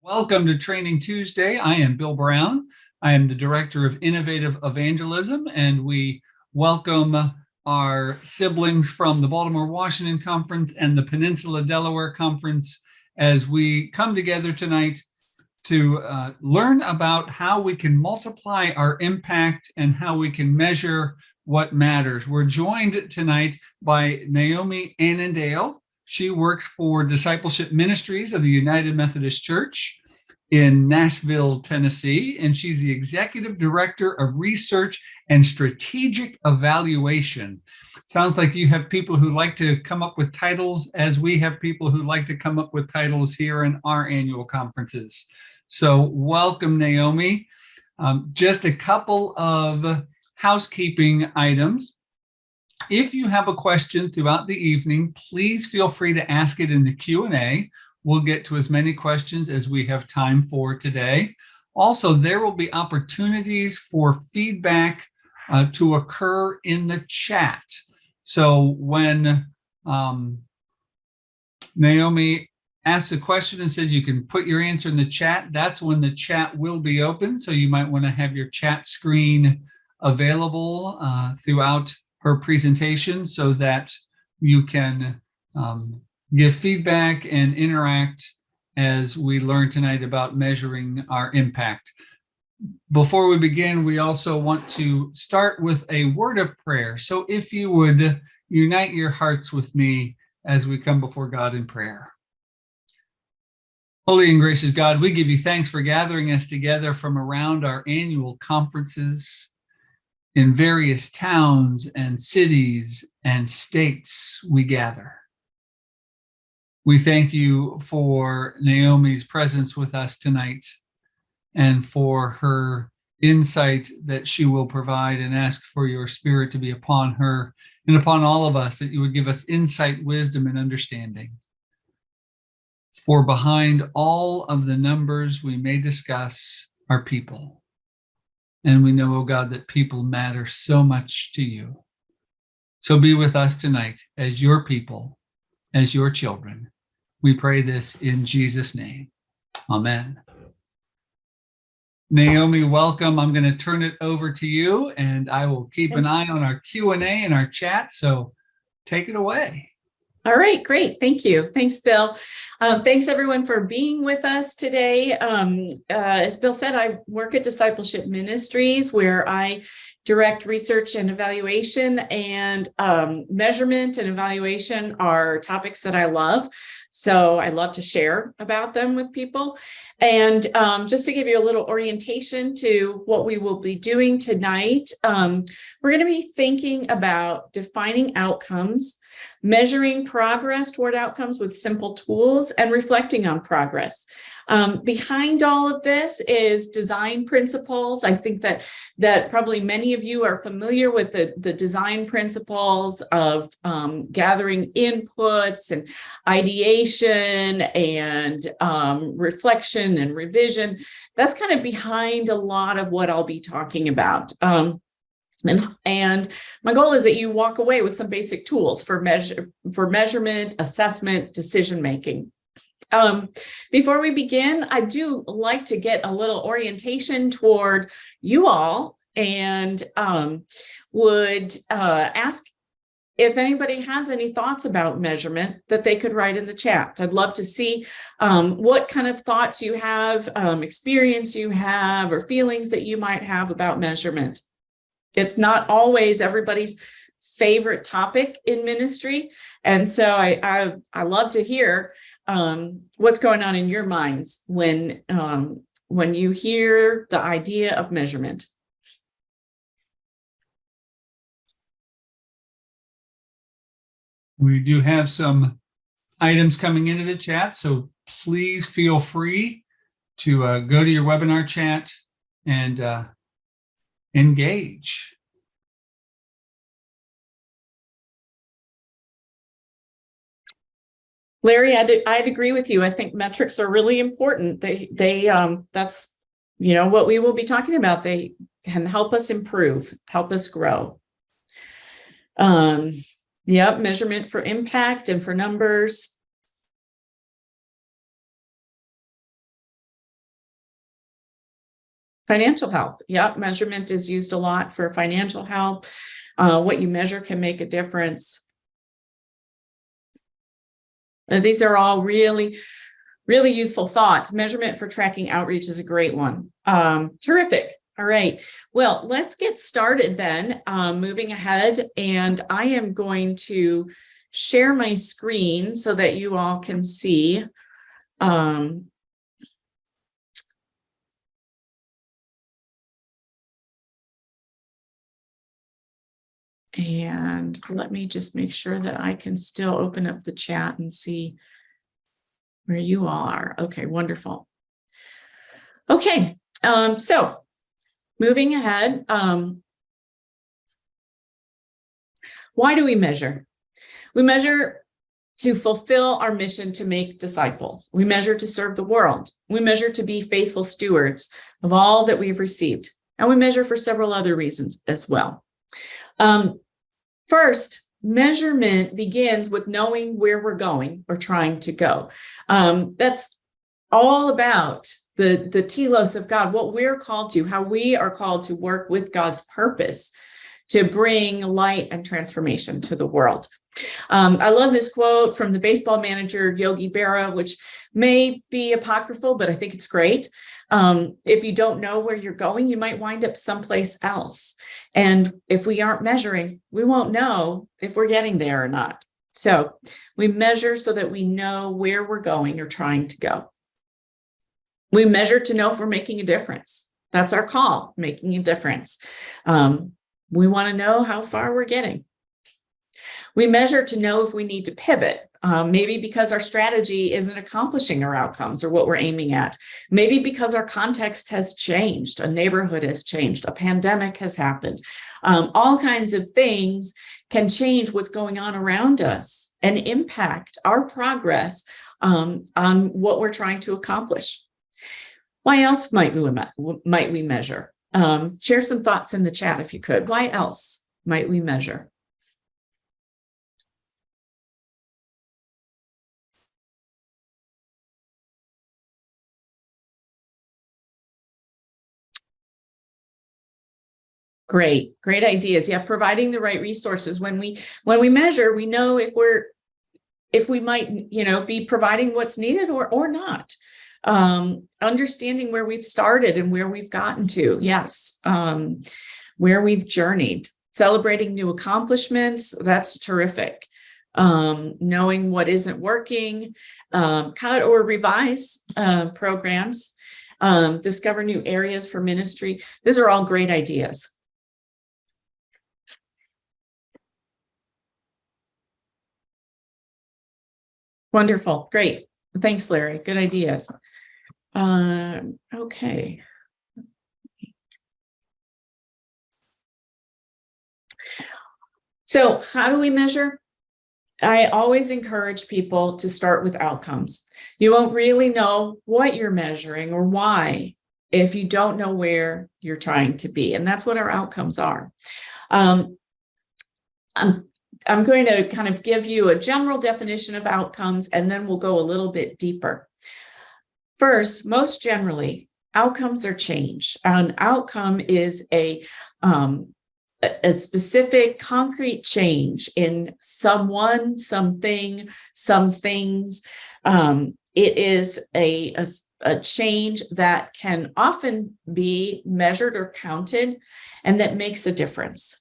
Welcome to Training Tuesday. I am Bill Brown. I am the Director of Innovative Evangelism, and we welcome our siblings from the Baltimore-Washington Conference and the Peninsula Delaware Conference as we come together tonight to learn about how we can multiply our impact and how we can measure what matters. We're joined tonight by Naomi Annandale. She works for Discipleship Ministries of the United Methodist Church in Nashville, Tennessee, and she's the Executive Director of Research and Strategic Evaluation. Sounds like you have people who like to come up with titles, as we have people who like to come up with titles here in our annual conferences. So welcome, Naomi. Just a couple of housekeeping items. If you have a question throughout the evening, please feel free to ask it in the Q&A. We'll get to as many questions as we have time for today. Also, there will be opportunities for feedback to occur in the chat. So when Naomi asks a question and says you can put your answer in the chat, that's when the chat will be open. So you might want to have your chat screen available throughout her presentation so that you can give feedback and interact as we learn tonight about measuring our impact. Before we begin, we also want to start with a word of prayer. So if you would unite your hearts with me as we come before God in prayer. Holy and gracious God, we give you thanks for gathering us together from around our annual conferences in various towns and cities and states we gather. We thank you for Naomi's presence with us tonight and for her insight that she will provide, and ask for your Spirit to be upon her and upon all of us, that you would give us insight, wisdom, and understanding. For behind all of the numbers we may discuss are people. And we know, oh God, that people matter so much to you. So be with us tonight as your people, as your children. We pray this in Jesus' name. Amen. Naomi, welcome. I'm going to turn it over to you, and I will keep an eye on our Q&A and our chat. So take it away. All right, great. Thank you. Thanks, Bill. Thanks, everyone, for being with us today. As Bill said, I work at Discipleship Ministries, where I direct research and evaluation, and measurement and evaluation are topics that I love. So I love to share about them with people. And just to give you a little orientation to what we will be doing tonight, we're going to be thinking about defining outcomes, measuring progress toward outcomes with simple tools, and reflecting on progress. Behind all of this is design principles. I think that probably many of you are familiar with the design principles of gathering inputs and ideation and reflection and revision. That's kind of behind a lot of what I'll be talking about. And my goal is that you walk away with some basic tools for measurement, assessment, decision-making. Before we begin, I do like to get a little orientation toward you all, and would ask if anybody has any thoughts about measurement that they could write in the chat. I'd love to see what kind of thoughts you have, experience you have, or feelings that you might have about measurement. It's not always everybody's favorite topic in ministry. And so I love to hear what's going on in your minds when you hear the idea of measurement. We do have some items coming into the chat, so please feel free to go to your webinar chat and engage. Larry, I'd agree with you. I think metrics are really important. That's what we will be talking about. They can help us improve, help us grow. Yep, measurement for impact and for numbers. Financial health. Yeah, measurement is used a lot for financial health. What you measure can make a difference. These are all really, really useful thoughts. Measurement for tracking outreach is a great one. Terrific. All right. Well, let's get started then, moving ahead. And I am going to share my screen so that you all can see. And let me just make sure that I can still open up the chat and see where you all are. Okay, wonderful. Okay, so moving ahead, why do we measure? We measure to fulfill our mission to make disciples. We measure to serve the world. We measure to be faithful stewards of all that we've received. And we measure for several other reasons as well. First, measurement begins with knowing where we're going or trying to go. That's all about the telos of God, what we're called to, how we are called to work with God's purpose to bring light and transformation to the world. I love this quote from the baseball manager, Yogi Berra, which may be apocryphal, but I think it's great. If you don't know where you're going, you might wind up someplace else. And if we aren't measuring, we won't know if we're getting there or not. So we measure so that we know where we're going or trying to go. We measure to know if we're making a difference. That's our call, making a difference. We want to know how far we're getting. We measure to know if we need to pivot, maybe because our strategy isn't accomplishing our outcomes or what we're aiming at. Maybe because our context has changed, a neighborhood has changed, a pandemic has happened. All kinds of things can change what's going on around us and impact our progress on what we're trying to accomplish. Why else might we measure? Share some thoughts in the chat if you could. Why else might we measure? Great ideas. Yeah, providing the right resources. When we measure, we know if we might, be providing what's needed or not. Understanding where we've started and where we've gotten to. Yes. Where we've journeyed. Celebrating new accomplishments. That's terrific. Knowing what isn't working. Cut or revise programs. Discover new areas for ministry. These are all great ideas. Wonderful. Great. Thanks, Larry. Good ideas. Okay. So how do we measure? I always encourage people to start with outcomes. You won't really know what you're measuring or why if you don't know where you're trying to be. And that's what our outcomes are. I'm going to kind of give you a general definition of outcomes, and then we'll go a little bit deeper. First, most generally, outcomes are change. An outcome is a specific, concrete change in someone, something, some things. It is a change that can often be measured or counted, and that makes a difference.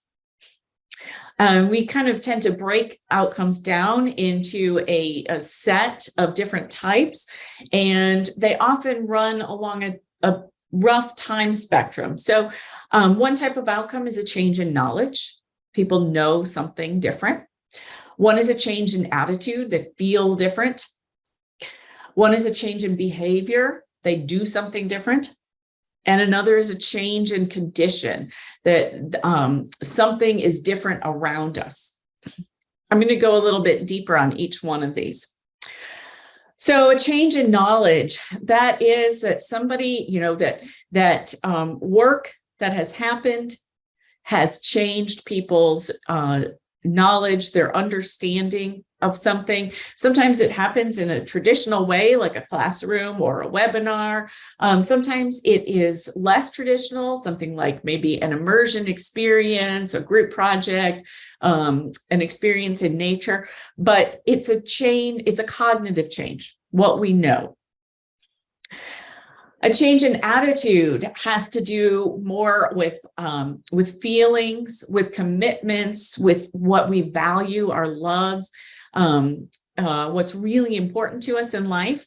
We kind of tend to break outcomes down into a set of different types, and they often run along a rough time spectrum. So one type of outcome is a change in knowledge. People know something different. One is a change in attitude. They feel different. One is a change in behavior. They do something different. And another is a change in condition, that something is different around us. I'm going to go a little bit deeper on each one of these. So a change in knowledge, that is that somebody, that work that has happened has changed people's knowledge, their understanding of something. Sometimes it happens in a traditional way, like a classroom or a webinar. Sometimes it is less traditional, something like maybe an immersion experience, a group project, an experience in nature, but it's a cognitive change, what we know. A change in attitude has to do more with feelings, with commitments, with what we value, our loves, what's really important to us in life.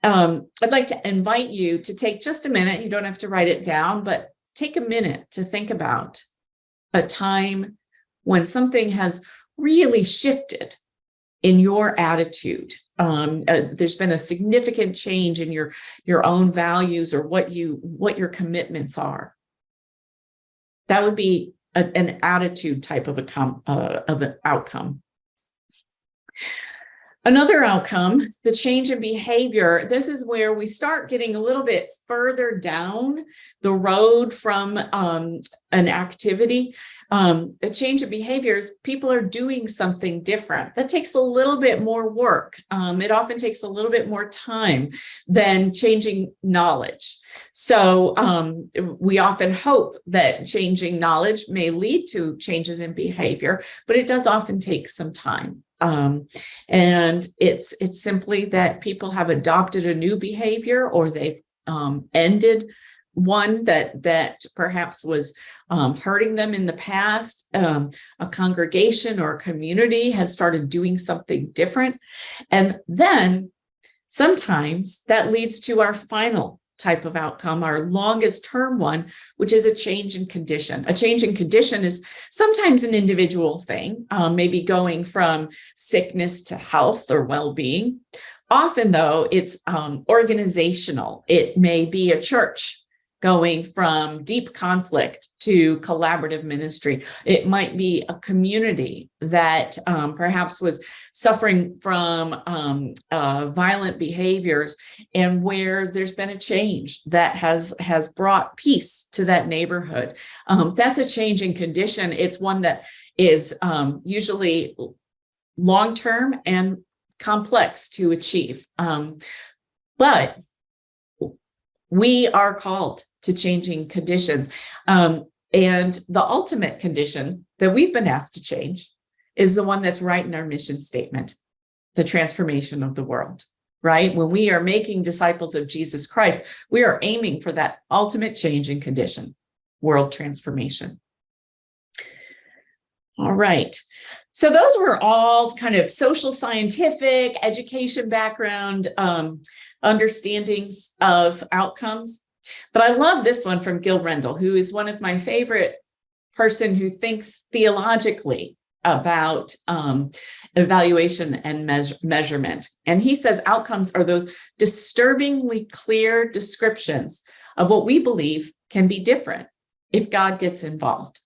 I'd like to invite you to take just a minute. You don't have to write it down, but take a minute to think about a time when something has really shifted in your attitude. There's been a significant change in your own values or what your commitments are. That would be an attitude type of an outcome. Another outcome, the change in behavior. This is where we start getting a little bit further down the road from an activity. A change of behaviors, people are doing something different. That takes a little bit more work. It often takes a little bit more time than changing knowledge. So we often hope that changing knowledge may lead to changes in behavior, but it does often take some time. And it's simply that people have adopted a new behavior, or they've ended one that perhaps was hurting them in the past. A congregation or a community has started doing something different. And then sometimes that leads to our final type of outcome, our longest term one, which is a change in condition. A change in condition is sometimes an individual thing, maybe going from sickness to health or well-being. Often, though, it's organizational. It may be a church going from deep conflict to collaborative ministry. It might be a community that perhaps was suffering from violent behaviors, and where there's been a change that has brought peace to that neighborhood. That's a change in condition. It's one that is usually long-term and complex to achieve. But we are called to changing conditions. And the ultimate condition that we've been asked to change is the one that's right in our mission statement, the transformation of the world, right? When we are making disciples of Jesus Christ, we are aiming for that ultimate change in condition, world transformation. All right. So those were all kind of social scientific, education background, understandings of outcomes. But I love this one from Gil Rendell, who is one of my favorite person who thinks theologically about evaluation and measurement. And he says outcomes are those disturbingly clear descriptions of what we believe can be different if God gets involved.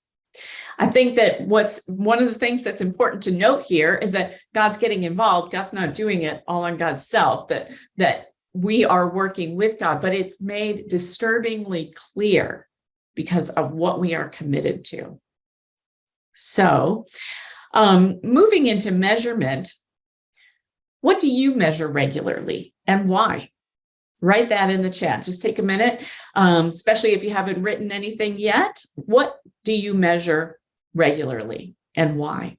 I think that what's one of the things that's important to note here is that God's getting involved. God's not doing it all on God's self, that we are working with God, but it's made disturbingly clear because of what we are committed to. So, moving into measurement, what do you measure regularly and why? Write that in the chat. Just take a minute, especially if you haven't written anything yet. What do you measure regularly and why?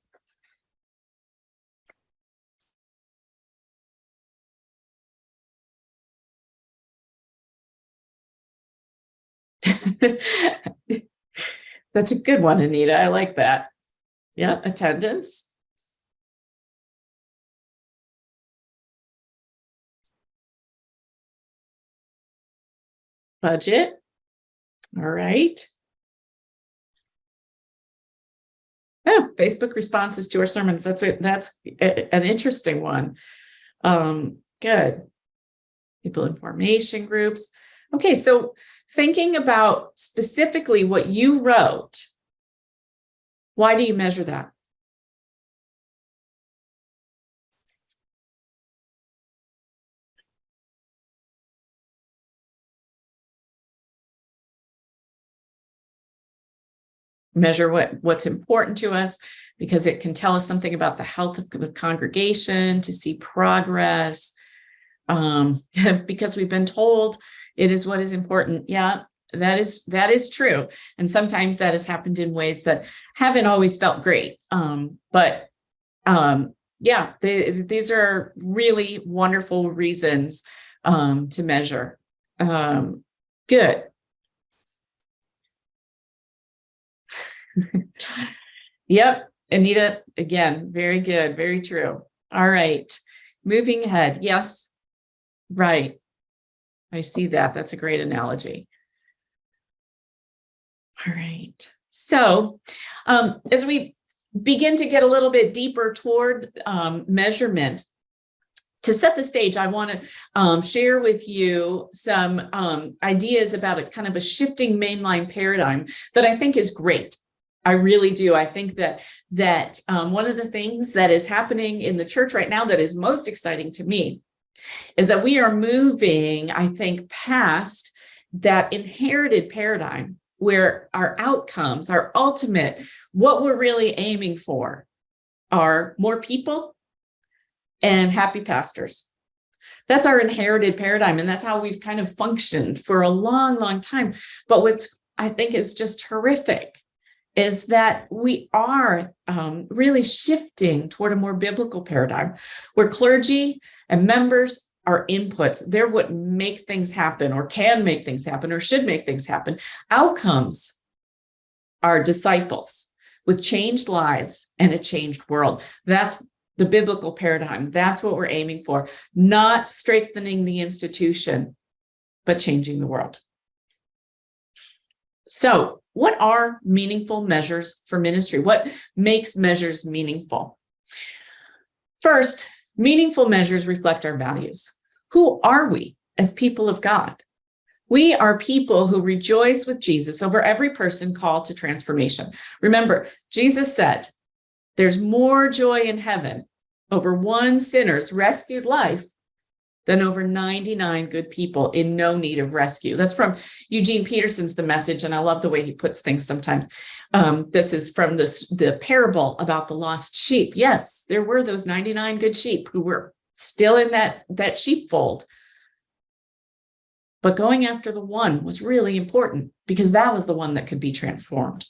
That's a good one, Anita. I like that. Yeah, attendance. Budget. All right. Oh, Facebook responses to our sermons. That's an interesting one. Good. People information groups. Okay, so thinking about specifically what you wrote, why do you measure that? Measure what's important to us, because it can tell us something about the health of the congregation, to see progress, because we've been told it is what is important. Yeah, that is true. And sometimes that has happened in ways that haven't always felt great. Yeah, these are really wonderful reasons to measure. Good. Yep, Anita, again, very good, very true. All right, moving ahead. Yes, right. I see that. That's a great analogy. All right. So as we begin to get a little bit deeper toward measurement, to set the stage, I want to share with you some ideas about a kind of a shifting mainline paradigm that I think is great. I really do. I think that one of the things that is happening in the church right now that is most exciting to me is that we are moving, I think, past that inherited paradigm where our outcomes, our ultimate, what we're really aiming for are more people and happy pastors. That's our inherited paradigm, and that's how we've kind of functioned for a long, long time. But what's, I think, is just terrific is that we are really shifting toward a more biblical paradigm where clergy and members are inputs. They're what make things happen, or can make things happen, or should make things happen. Outcomes are disciples with changed lives and a changed world. That's the biblical paradigm. That's what we're aiming for, not strengthening the institution, but changing the world. So, what are meaningful measures for ministry? What makes measures meaningful? First, meaningful measures reflect our values. Who are we as people of God? We are people who rejoice with Jesus over every person called to transformation. Remember, Jesus said, there's more joy in heaven over one sinner's rescued life than over 99 good people in no need of rescue. That's from Eugene Peterson's The Message, and I love the way he puts things sometimes. This is from the parable about the lost sheep. Yes, there were those 99 good sheep who were still in that sheepfold. But going after the one was really important because that was the one that could be transformed.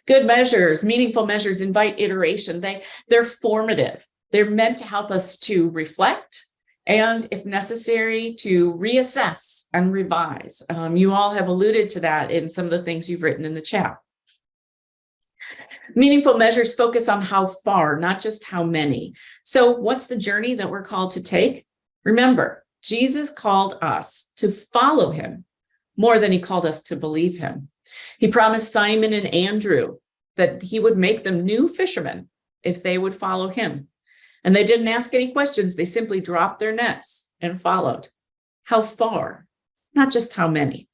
Good measures, meaningful measures invite iteration. They're formative. They're meant to help us to reflect and, if necessary, to reassess and revise. You all have alluded to that in some of the things you've written in the chat. Meaningful measures focus on how far, not just how many. So what's the journey that we're called to take? Remember, Jesus called us to follow him more than he called us to believe him. He promised Simon and Andrew that he would make them new fishermen if they would follow him. And they didn't ask any questions. They simply dropped their nets and followed. How far? Not just how many.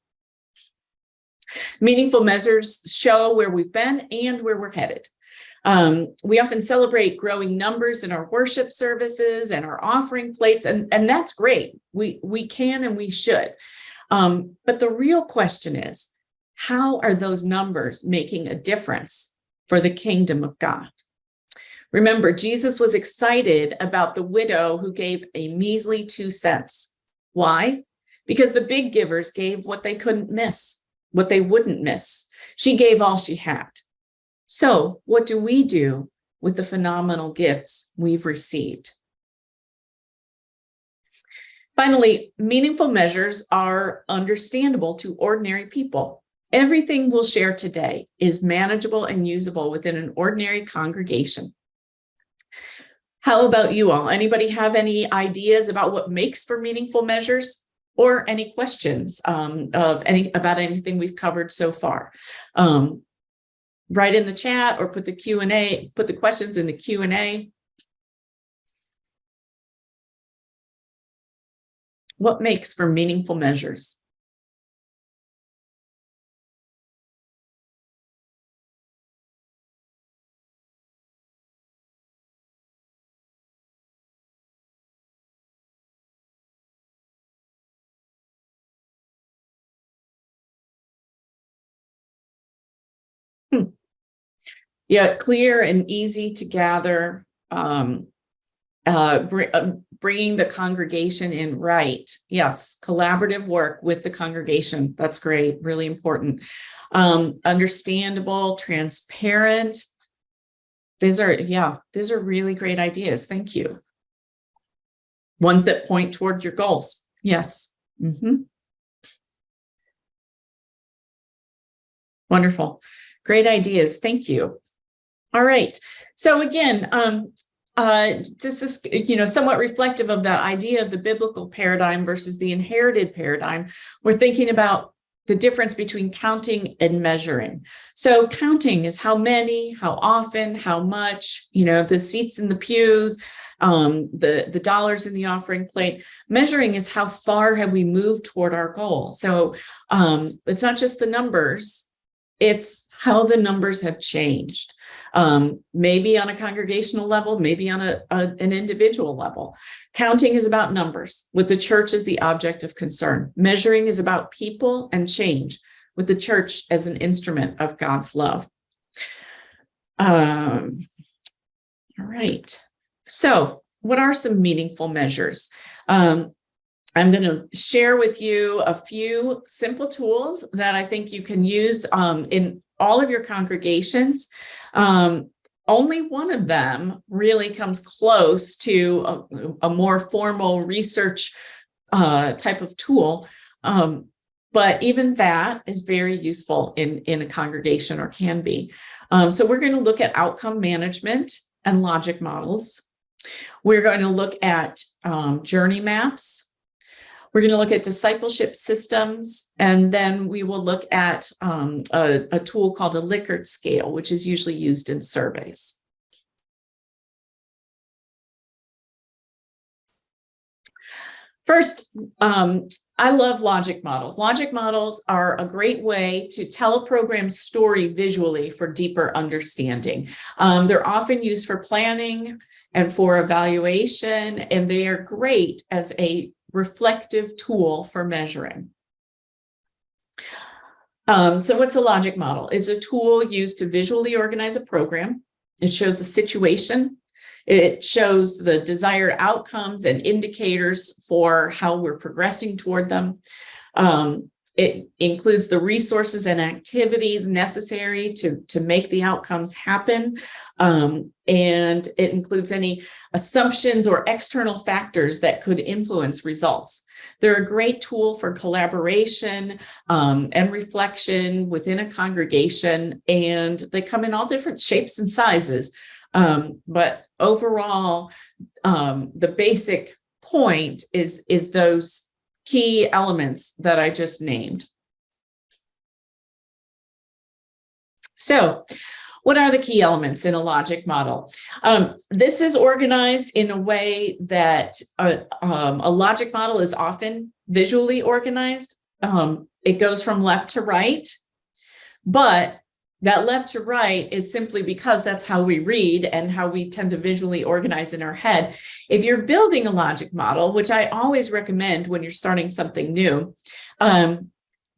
Meaningful measures show where we've been and where we're headed. We often celebrate growing numbers in our worship services and our offering plates, and that's great. We can and we should. But the real question is, how are those numbers making a difference for the kingdom of God? Remember, Jesus was excited about the widow who gave a measly 2 cents. Why? Because the big givers gave what they couldn't miss, what they wouldn't miss. She gave all she had. So what do we do with the phenomenal gifts we've received? Finally, meaningful measures are understandable to ordinary people. Everything we'll share today is manageable and usable within an ordinary congregation. How about you all? Anybody have any ideas about what makes for meaningful measures, or any questions about anything we've covered so far? Write in the chat or put the questions in the Q&A. What makes for meaningful measures? Yeah, clear and easy to gather, bringing the congregation in right. Yes, collaborative work with the congregation. That's great, really important. Understandable, transparent. These are really great ideas. Thank you. Ones that point toward your goals. Yes. Wonderful. Great ideas. Thank you. All right. So again, this is, somewhat reflective of that idea of the biblical paradigm versus the inherited paradigm. We're thinking about the difference between counting and measuring. So counting is how many, how often, how much, the seats in the pews, the dollars in the offering plate. Measuring is how far have we moved toward our goal. So it's not just the numbers, it's how the numbers have changed. Maybe on a congregational level, maybe on an individual level. Counting is about numbers, with the church as the object of concern. Measuring is about people and change, with the church as an instrument of God's love. All right. So what are some meaningful measures? I'm going to share with you a few simple tools that I think you can use in all of your congregations. Only one of them really comes close to a more formal research type of tool. But even that is very useful in a congregation, or can be. So we're going to look at outcome management and logic models. We're going to look at journey maps. We're going to look at discipleship systems, and then we will look at a tool called a Likert scale, which is usually used in surveys. First, I love logic models. Logic models are a great way to tell a program's story visually for deeper understanding. They're often used for planning and for evaluation, and they are great as a reflective tool for measuring. So what's a logic model? It's a tool used to visually organize a program. It shows a situation. It shows the desired outcomes and indicators for how we're progressing toward them. It includes the resources and activities necessary to make the outcomes happen. And it includes any assumptions or external factors that could influence results. They're a great tool for collaboration and reflection within a congregation, and they come in all different shapes and sizes. But overall, the basic point is those key elements that I just named. So, what are the key elements in a logic model? This is organized in a way that a logic model is often visually organized. It goes from left to right, but that left to right is simply because that's how we read and how we tend to visually organize in our head. If you're building a logic model, which I always recommend when you're starting something new,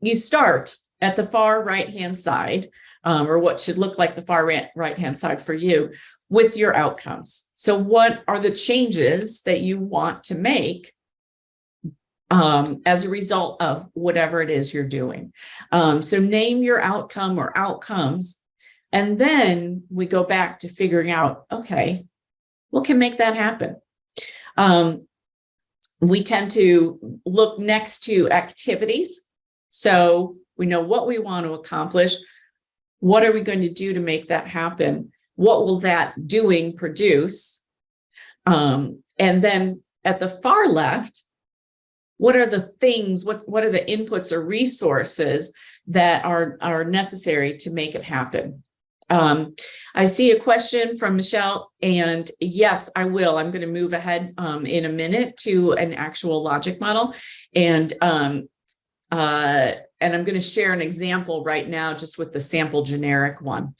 you start at the far right-hand side, or what should look like the far right-hand side for you, with your outcomes. So what are the changes that you want to make as a result of whatever it is you're doing? So name your outcome or outcomes, and then we go back to figuring out, okay, what can make that happen? We tend to look next to activities. So we know what we want to accomplish. What are we going to do to make that happen? What will that doing produce? And then at the far left, what are the things, what are the inputs or resources that are necessary to make it happen? I see a question from Michelle, and yes, I will. I'm going to move ahead in a minute to an actual logic model, and I'm going to share an example right now just with the sample generic one.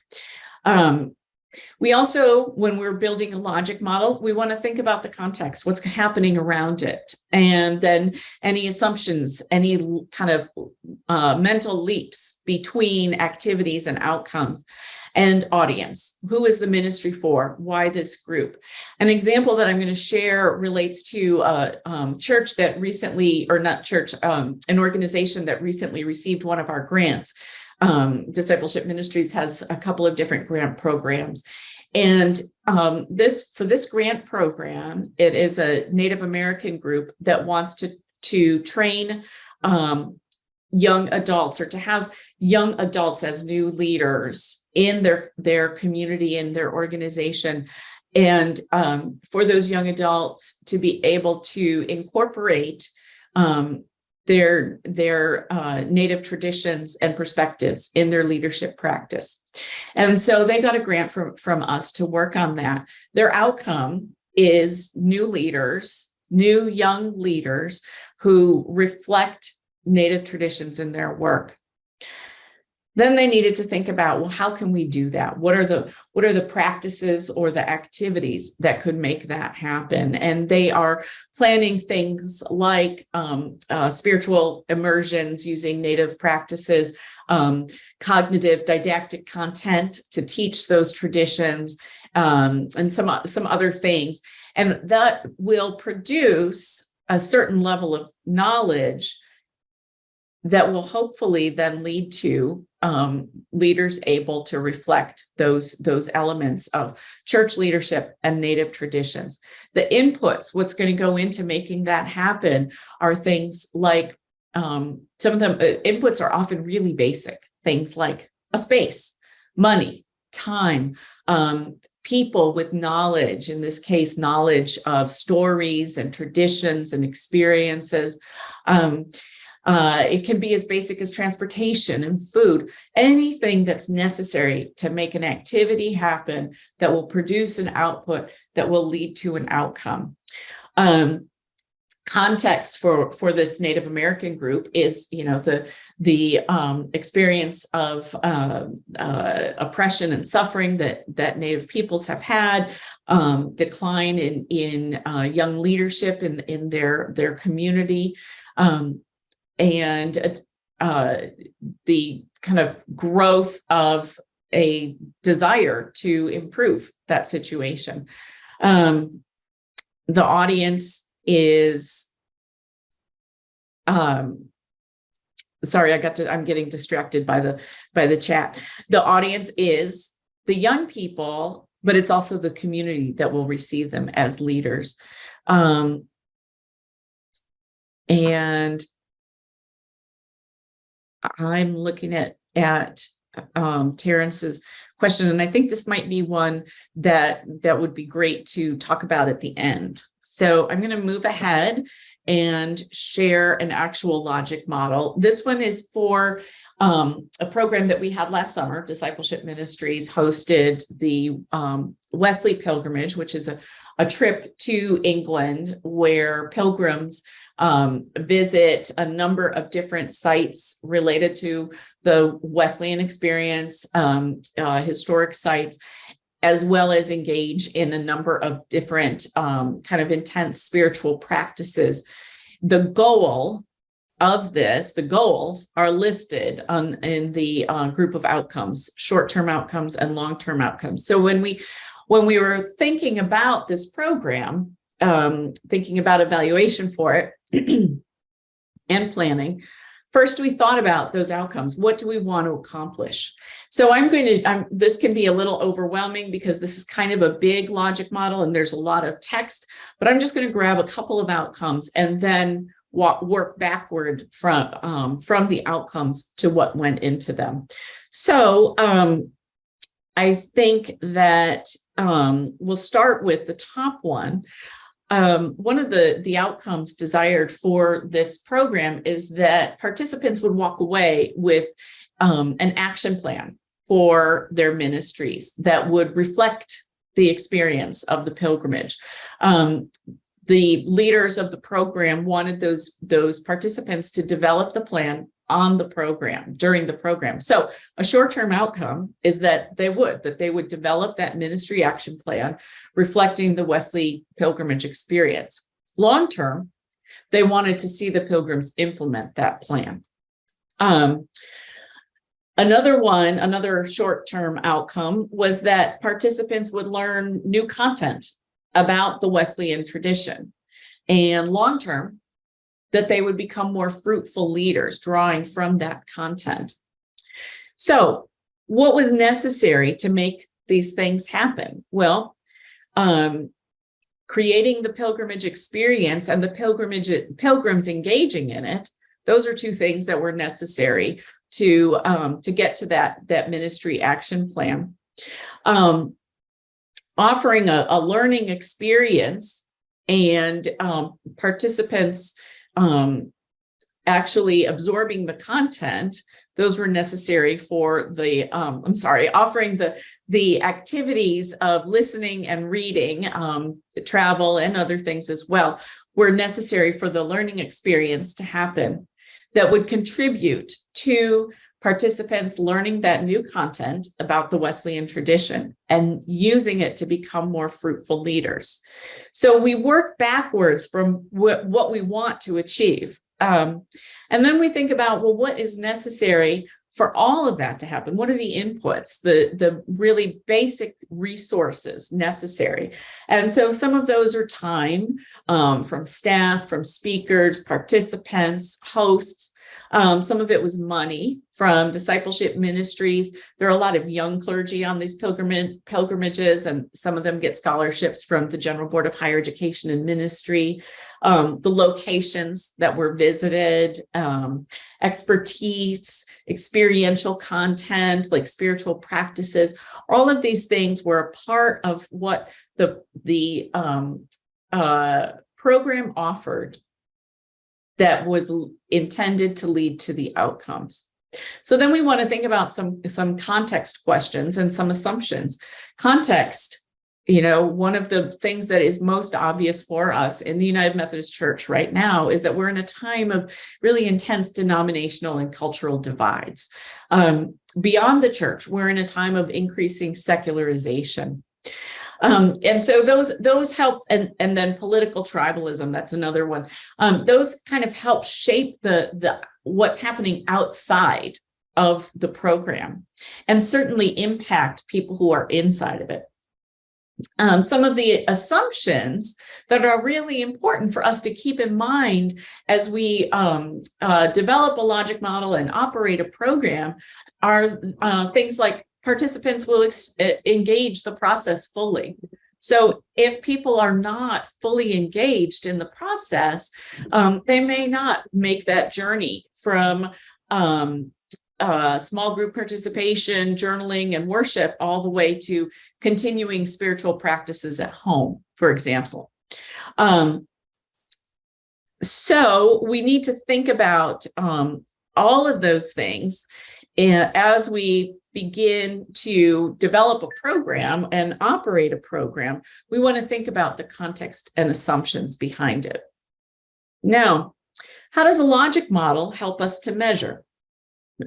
We also, when we're building a logic model, we want to think about the context, what's happening around it, and then any assumptions, any kind of mental leaps between activities and outcomes. and audience. Who is the ministry for? Why this group? An example that I'm going to share relates to a church that recently, or not church, an organization that recently received one of our grants. Discipleship Ministries has a couple of different grant programs. And for this grant program, it is a Native American group that wants to train young adults, or to have young adults as new leaders in their community, in their organization. And for those young adults to be able to incorporate their Native traditions and perspectives in their leadership practice. And so they got a grant from us to work on that. Their outcome is new young leaders who reflect Native traditions in their work. Then they needed to think about, well, how can we do that? What are the practices or the activities that could make that happen? And they are planning things like spiritual immersions using Native practices, cognitive didactic content to teach those traditions, and some other things. And that will produce a certain level of knowledge that will hopefully then lead to leaders able to reflect those elements of church leadership and Native traditions. The inputs, what's going to go into making that happen, are things like, some of them inputs are often really basic, things like a space, money, time, people with knowledge, in this case, knowledge of stories and traditions and experiences. It can be as basic as transportation and food, anything that's necessary to make an activity happen that will produce an output that will lead to an outcome. Context for this Native American group is, the experience of oppression and suffering that Native peoples have had, decline in young leadership in their community. And the kind of growth of a desire to improve that situation. The audience is, sorry, I'm getting distracted by the chat. The audience is the young people, but it's also the community that will receive them as leaders. And I'm looking at Terrence's question, and I think this might be one that would be great to talk about at the end. So I'm going to move ahead and share an actual logic model. This one is for a program that we had last summer. Discipleship Ministries hosted the Wesley Pilgrimage, which is a trip to England where pilgrims visit a number of different sites related to the Wesleyan experience, historic sites, as well as engage in a number of different kind of intense spiritual practices. The goal of this, the goals are listed in the group of outcomes, short-term outcomes and long-term outcomes. So when we were thinking about this program, thinking about evaluation for it and planning, first we thought about those outcomes. What do we want to accomplish? So this can be a little overwhelming because this is kind of a big logic model and there's a lot of text, but I'm just going to grab a couple of outcomes and then work backward from the outcomes to what went into them. So I think that we'll start with the top one. One of the outcomes desired for this program is that participants would walk away with an action plan for their ministries that would reflect the experience of the pilgrimage. The leaders of the program wanted those participants to develop the plan on the program, during the program. So a short-term outcome is that they would develop that ministry action plan reflecting the Wesley pilgrimage experience. Long-term, they wanted to see the pilgrims implement that plan. Another short-term outcome was that participants would learn new content about the Wesleyan tradition, and long-term, that they would become more fruitful leaders, drawing from that content. So, what was necessary to make these things happen? Well, creating the pilgrimage experience and the pilgrims engaging in it, those are two things that were necessary to get to that ministry action plan. Offering a learning experience and participants actually absorbing the content, those were necessary for the offering the activities of listening and reading, travel and other things as well, were necessary for the learning experience to happen that would contribute to participants learning that new content about the Wesleyan tradition and using it to become more fruitful leaders. So we work backwards from what we want to achieve. And then we think about, well, what is necessary for all of that to happen? What are the inputs, the really basic resources necessary? And so some of those are time from staff, from speakers, participants, hosts. Some of it was money from discipleship ministries. There are a lot of young clergy on these pilgrimages, and some of them get scholarships from the General Board of Higher Education and Ministry. The locations that were visited, expertise, experiential content, like spiritual practices, all of these things were a part of what the program offered that was intended to lead to the outcomes. So then we want to think about some context questions and some assumptions. Context, one of the things that is most obvious for us in the United Methodist Church right now is that we're in a time of really intense denominational and cultural divides. Beyond the church, we're in a time of increasing secularization. And so those help, and then political tribalism, that's another one. Those kind of help shape the what's happening outside of the program, and certainly impact people who are inside of it. Some of the assumptions that are really important for us to keep in mind as we develop a logic model and operate a program are things like participants will engage the process fully. So if people are not fully engaged in the process, they may not make that journey from small group participation, journaling, and worship all the way to continuing spiritual practices at home, for example. So we need to think about all of those things as we begin to develop a program and operate a program. We want to think about the context and assumptions behind it. Now, how does a logic model help us to measure?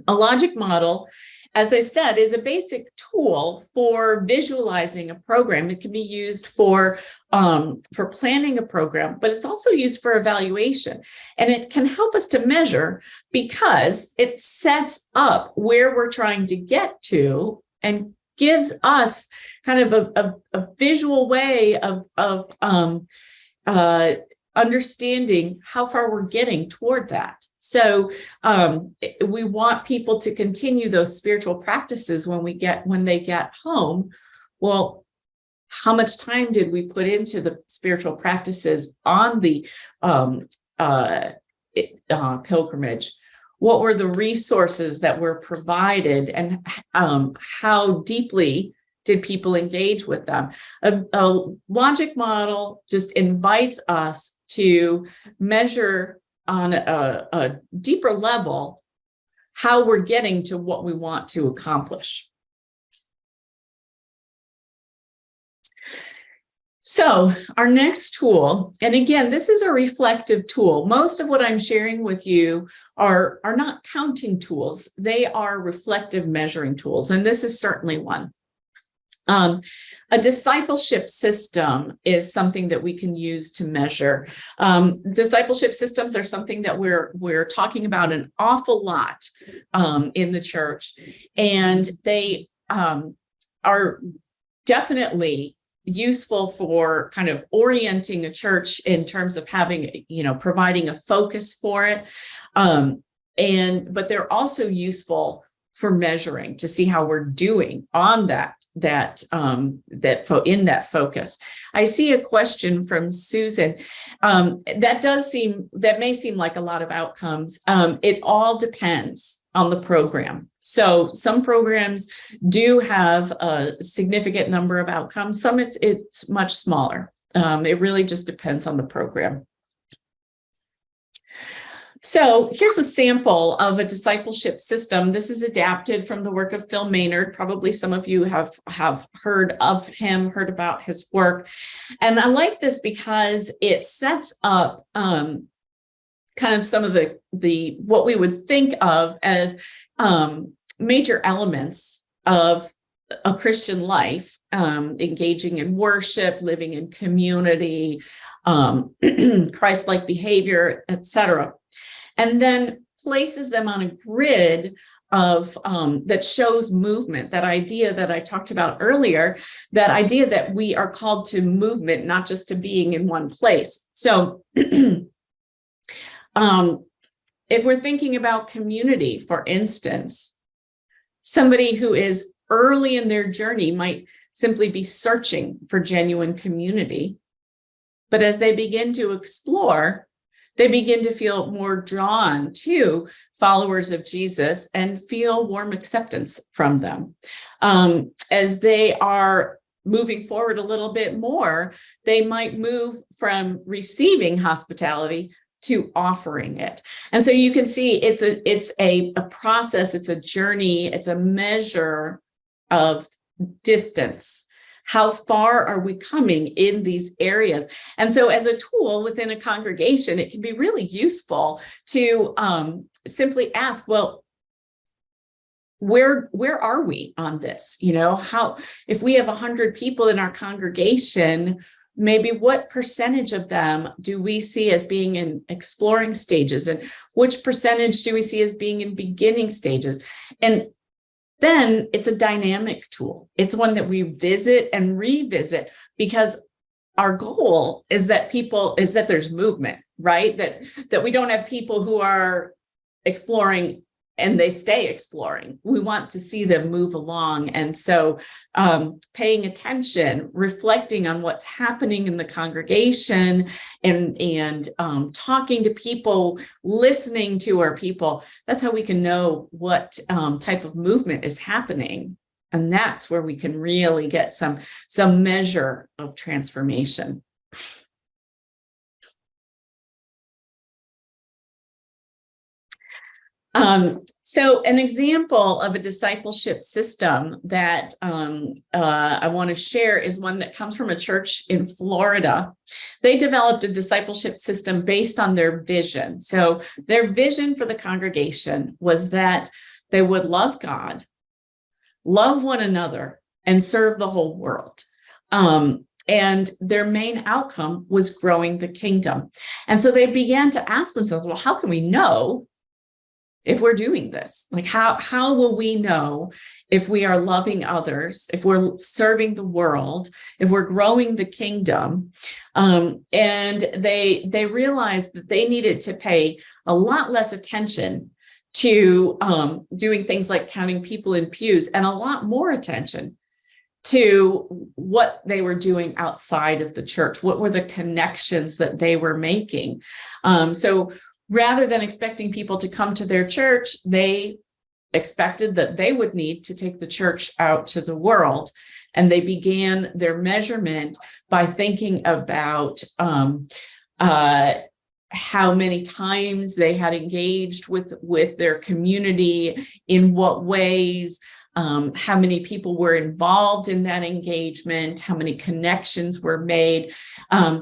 A logic model, as I said, is a basic tool for visualizing a program. It can be used for planning a program, but it's also used for evaluation. And it can help us to measure because it sets up where we're trying to get to and gives us kind of a visual way of understanding how far we're getting toward that. So we want people to continue those spiritual practices when they get home. Well, how much time did we put into the spiritual practices on the pilgrimage? What were the resources that were provided, and how deeply did people engage with them? A logic model just invites us to measure on a deeper level how we're getting to what we want to accomplish. So our next tool, and again, this is a reflective tool. Most of what I'm sharing with you are not counting tools. They are reflective measuring tools, and this is certainly one. A discipleship system is something that we can use to measure. Discipleship systems are something that we're talking about an awful lot in the church, and they are definitely useful for kind of orienting a church in terms of having, providing a focus for it. But they're also useful for measuring to see how we're doing on in that focus. I see a question from Susan. That may seem like a lot of outcomes. It all depends on the program. So some programs do have a significant number of outcomes. Some it's much smaller. It really just depends on the program. So here's a sample of a discipleship system. This is adapted from the work of Phil Maynard. Probably some of you have heard of him, heard about his work. And I like this because it sets up kind of some of the what we would think of as major elements of a Christian life, engaging in worship, living in community, Christ-like behavior, etc. And then places them on a grid of that shows movement, that idea that I talked about earlier, that idea that we are called to movement, not just to being in one place. So if we're thinking about community, for instance, somebody who is early in their journey might simply be searching for genuine community. But as they begin to explore, they begin to feel more drawn to followers of Jesus and feel warm acceptance from them. As they are moving forward a little bit more, they might move from receiving hospitality to offering it. And so you can see it's a process, it's a journey, it's a measure of distance. How far are we coming in these areas? And so as a tool within a congregation, it can be really useful to simply ask, well, where are we on this? How, if we have 100 people in our congregation, maybe what percentage of them do we see as being in exploring stages? And which percentage do we see as being in beginning stages? And then it's a dynamic tool. It's one that we visit and revisit, because our goal is that there's movement, right? That we don't have people who are exploring and they stay exploring. We want to see them move along. And so paying attention, reflecting on what's happening in the congregation, and talking to people, listening to our people, that's how we can know what type of movement is happening. And that's where we can really get some measure of transformation. So an example of a discipleship system that I want to share is one that comes from a church in Florida. They developed a discipleship system based on their vision. So their vision for the congregation was that they would love God, love one another, and serve the whole world. And their main outcome was growing the kingdom. And so they began to ask themselves, well, how can we know if we're doing this? Like, how will we know if we are loving others, if we're serving the world, if we're growing the kingdom? And they realized that they needed to pay a lot less attention to doing things like counting people in pews, and a lot more attention to what they were doing outside of the church. What were the connections that they were making? So rather than expecting people to come to their church, they expected that they would need to take the church out to the world. And they began their measurement by thinking about how many times they had engaged with their community, in what ways, how many people were involved in that engagement, how many connections were made.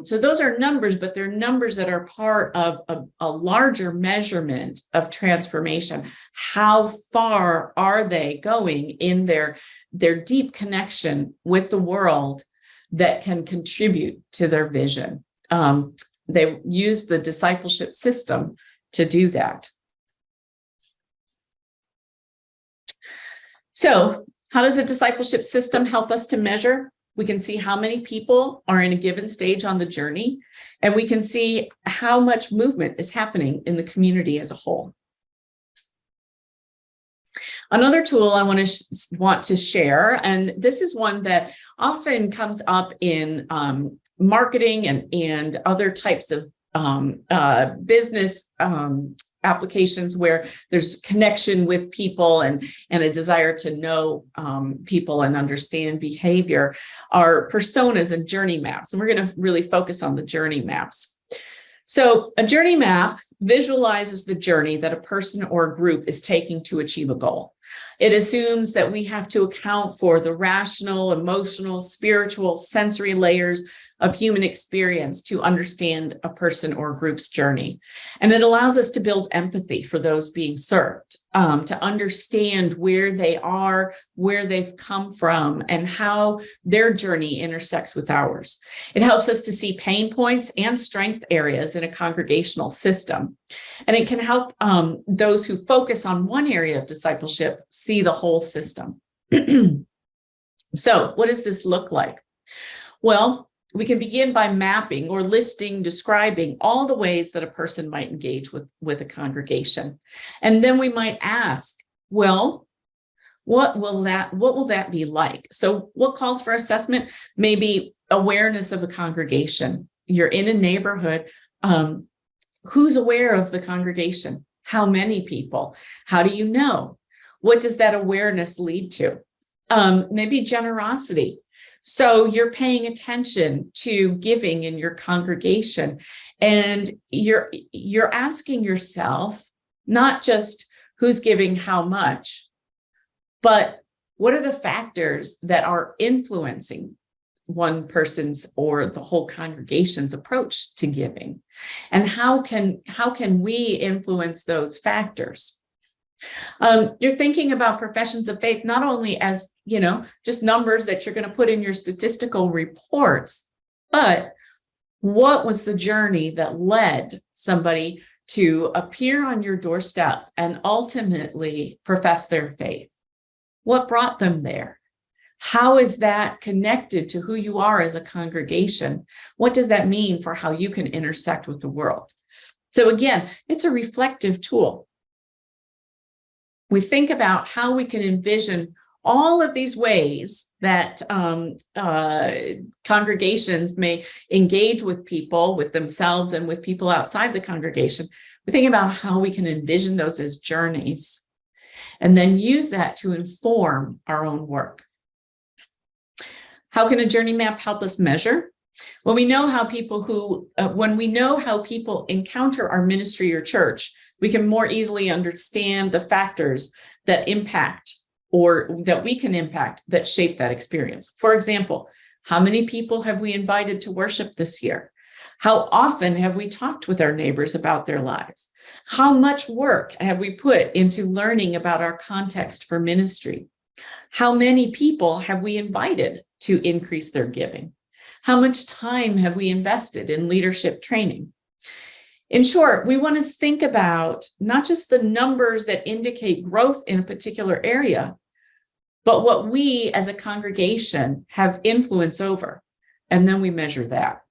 So those are numbers, but they're numbers that are part of a larger measurement of transformation. How far are they going in their deep connection with the world that can contribute to their vision? They use the discipleship system to do that. So how does a discipleship system help us to measure? We can see how many people are in a given stage on the journey, and we can see how much movement is happening in the community as a whole. Another tool I want to share, and this is one that often comes up in marketing and other types of business applications where there's connection with people and a desire to know people and understand behavior, are personas and journey maps. And we're going to really focus on the journey maps. So a journey map visualizes the journey that a person or a group is taking to achieve a goal. It assumes that we have to account for the rational, emotional, spiritual, sensory layers of human experience to understand a person or group's journey. And it allows us to build empathy for those being served, to understand where they are, where they've come from, and how their journey intersects with ours. It helps us to see pain points and strength areas in a congregational system. And it can help those who focus on one area of discipleship see the whole system. So what does this look like? Well, we can begin by mapping or listing, describing all the ways that a person might engage with a congregation. And then we might ask, well, what will that be like? So what calls for assessment? Maybe awareness of a congregation. You're in a neighborhood. Who's aware of the congregation? How many people? How do you know? What does that awareness lead to? Maybe generosity. So you're paying attention to giving in your congregation, and you're asking yourself not just who's giving how much, but what are the factors that are influencing one person's or the whole congregation's approach to giving, and how can we influence those factors? You're thinking about professions of faith, not only as, just numbers that you're going to put in your statistical reports, but what was the journey that led somebody to appear on your doorstep and ultimately profess their faith? What brought them there? How is that connected to who you are as a congregation? What does that mean for how you can intersect with the world? So again, it's a reflective tool. We think about how we can envision all of these ways that congregations may engage with people, with themselves, and with people outside the congregation. We think about how we can envision those as journeys, and then use that to inform our own work. How can a journey map help us measure? When we know how people encounter our ministry or church, we can more easily understand the factors that impact or that we can impact that shape that experience. For example, how many people have we invited to worship this year? How often have we talked with our neighbors about their lives? How much work have we put into learning about our context for ministry? How many people have we invited to increase their giving? How much time have we invested in leadership training? In short, we want to think about not just the numbers that indicate growth in a particular area, but what we as a congregation have influence over, and then we measure that.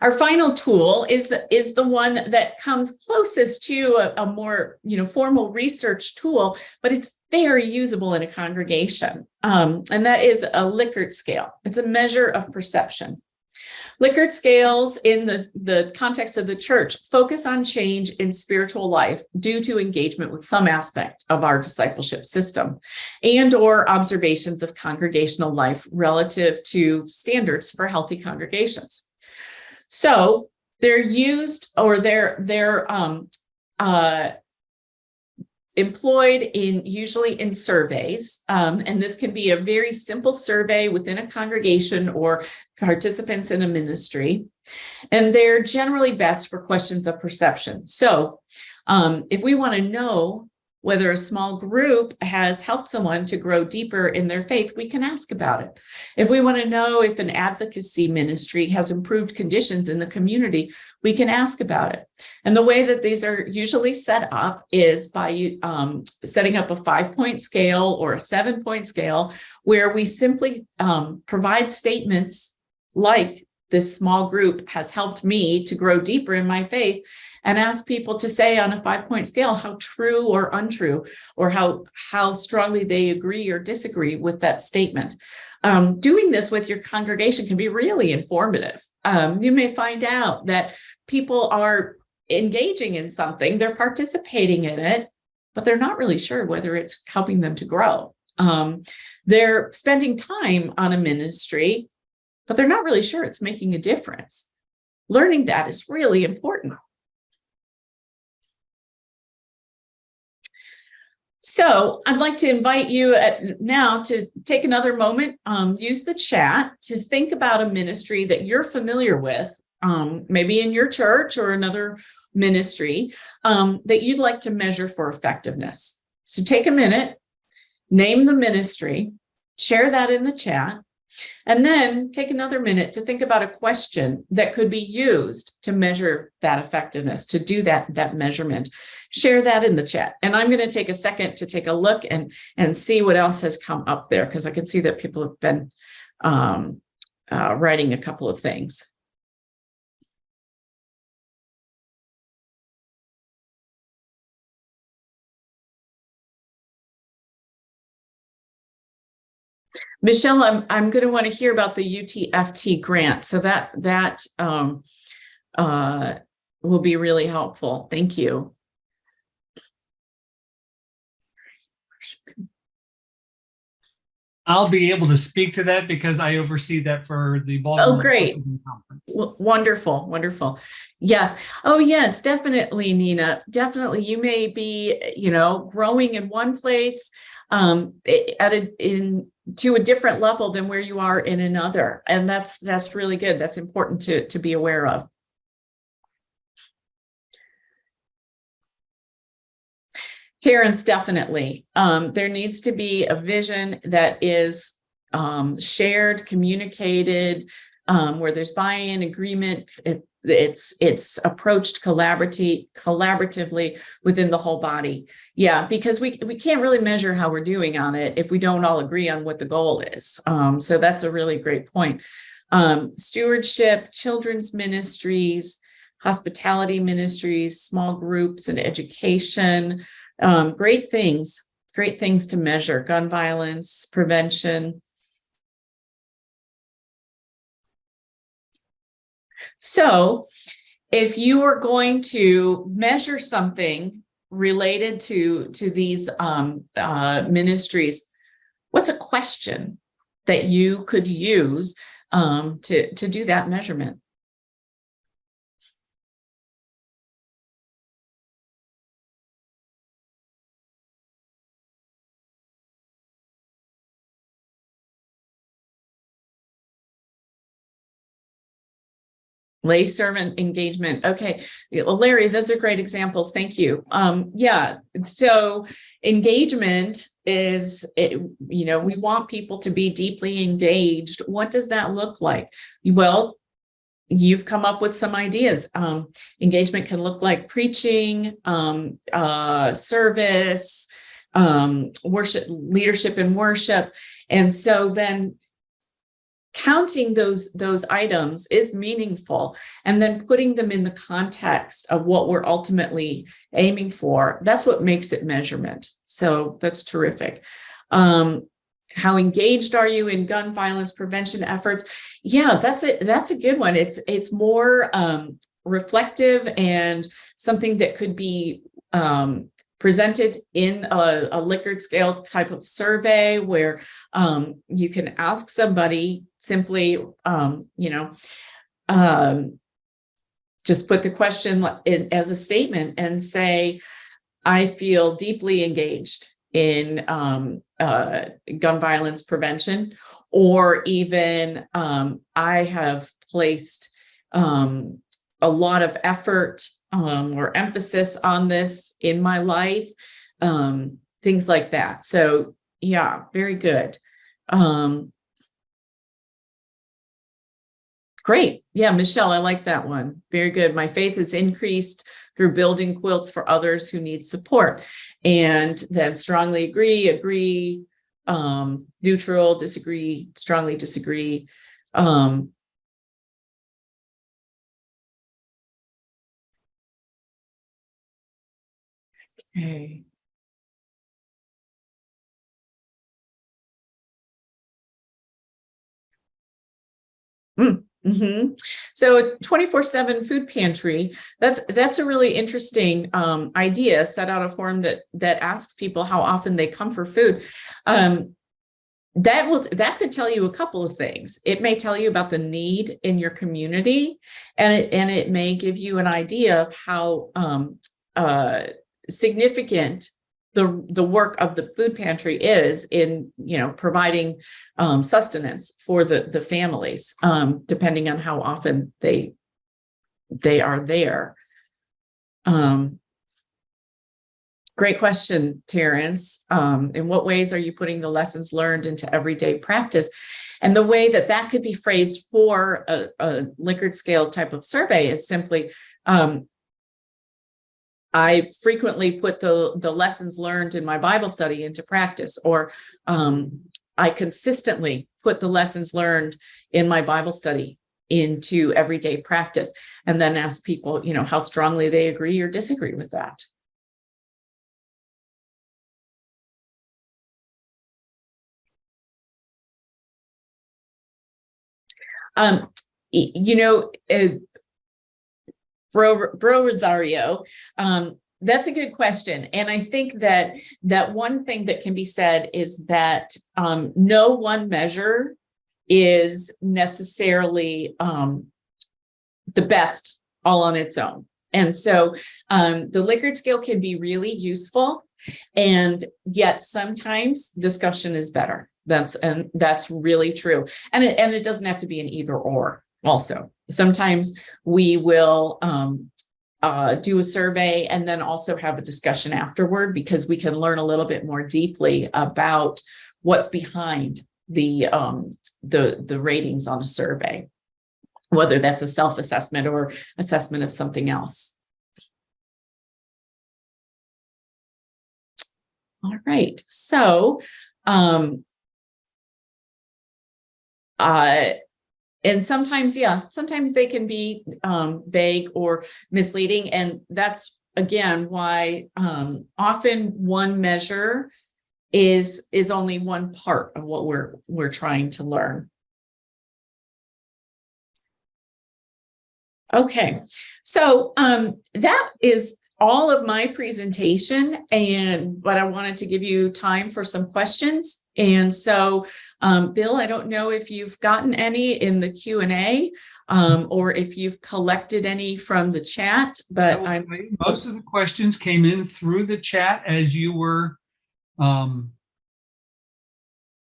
Our final tool is the one that comes closest to a more formal research tool, but it's very usable in a congregation, and that is a Likert scale. It's a measure of perception. Likert scales in the context of the church focus on change in spiritual life due to engagement with some aspect of our discipleship system and or observations of congregational life relative to standards for healthy congregations. So they're used, or they're employed usually in surveys. And this can be a very simple survey within a congregation or participants in a ministry. And they're generally best for questions of perception. So if we want to know whether a small group has helped someone to grow deeper in their faith, we can ask about it. If we want to know if an advocacy ministry has improved conditions in the community, we can ask about it. And the way that these are usually set up is by setting up a 5-point scale or a 7-point scale, where we simply provide statements like, this small group has helped me to grow deeper in my faith, and ask people to say on a 5-point scale how true or untrue, or how strongly they agree or disagree with that statement. Doing this with your congregation can be really informative. You may find out that people are engaging in something, they're participating in it, but they're not really sure whether it's helping them to grow. They're spending time on a ministry, but they're not really sure it's making a difference. Learning that is really important. So I'd like to invite you now to take another moment, use the chat to think about a ministry that you're familiar with, maybe in your church or another ministry, that you'd like to measure for effectiveness. So take a minute, name the ministry, share that in the chat, and then take another minute to think about a question that could be used to measure that effectiveness, to do that measurement. Share that in the chat. And I'm going to take a second to take a look and see what else has come up there, because I can see that people have been writing a couple of things. Michelle, I'm going to want to hear about the UTFT grant. So that will be really helpful. Thank you. I'll be able to speak to that because I oversee that for the Baltimore-Washington conference. Wonderful, wonderful. Yes. Oh, yes, definitely, Nina. Definitely, you may be, growing in one place to a different level than where you are in another, and that's really good. That's important to be aware of. Terrence, definitely. There needs to be a vision that is shared, communicated, where there's buy-in, agreement. It's approached collaboratively within the whole body. Yeah, because we can't really measure how we're doing on it if we don't all agree on what the goal is. So that's a really great point. Stewardship, children's ministries, hospitality ministries, small groups, and education. Great things to measure. Gun violence, prevention. So if you are going to measure something related to these ministries, what's a question that you could use to do that measurement? Lay servant engagement. Okay, well, Larry, those are great examples. Thank you. Yeah, so engagement is, we want people to be deeply engaged. What does that look like? Well, you've come up with some ideas. Engagement can look like preaching, service, worship, leadership in worship. And so then counting those items is meaningful, and then putting them in the context of what we're ultimately aiming for. That's what makes it measurement. So that's terrific. How engaged are you in gun violence prevention efforts? Yeah, that's a good one. It's more reflective and something that could be presented in a Likert scale type of survey, where you can ask somebody simply, just put the question in as a statement and say, I feel deeply engaged in gun violence prevention, or even I have placed a lot of effort or emphasis on this in my life, things like that. So yeah, very good. Great. Yeah, Michelle, I like that one. Very good. My faith has increased through building quilts for others who need support. And then strongly agree, neutral, disagree, strongly disagree. Okay. Mm-hmm. So 24/7 food pantry, that's a really interesting idea. Set out a form that asks people how often they come for food. That could tell you a couple of things. It may tell you about the need in your community, and it may give you an idea of how significant the work of the food pantry is in, providing sustenance for the families, depending on how often they are there. Great question, Terrence. In what ways are you putting the lessons learned into everyday practice? And the way that could be phrased for a Likert scale type of survey is simply, I frequently put the lessons learned in my Bible study into practice, or I consistently put the lessons learned in my Bible study into everyday practice, and then ask people, how strongly they agree or disagree with that. Bro Rosario, that's a good question. And I think that one thing that can be said is that no one measure is necessarily the best all on its own. And so the Likert scale can be really useful, and yet sometimes discussion is better. That's really true. And it doesn't have to be an either or. Also, sometimes we will do a survey and then also have a discussion afterward, because we can learn a little bit more deeply about what's behind the ratings on a survey, whether that's a self-assessment or assessment of something else. All right, so and sometimes they can be vague or misleading. And that's, again, why often one measure is only one part of what we're trying to learn. Okay, so that is all of my presentation, but I wanted to give you time for some questions. And so, Bill, I don't know if you've gotten any in the Q&A or if you've collected any from the chat, but most of the questions came in through the chat as you were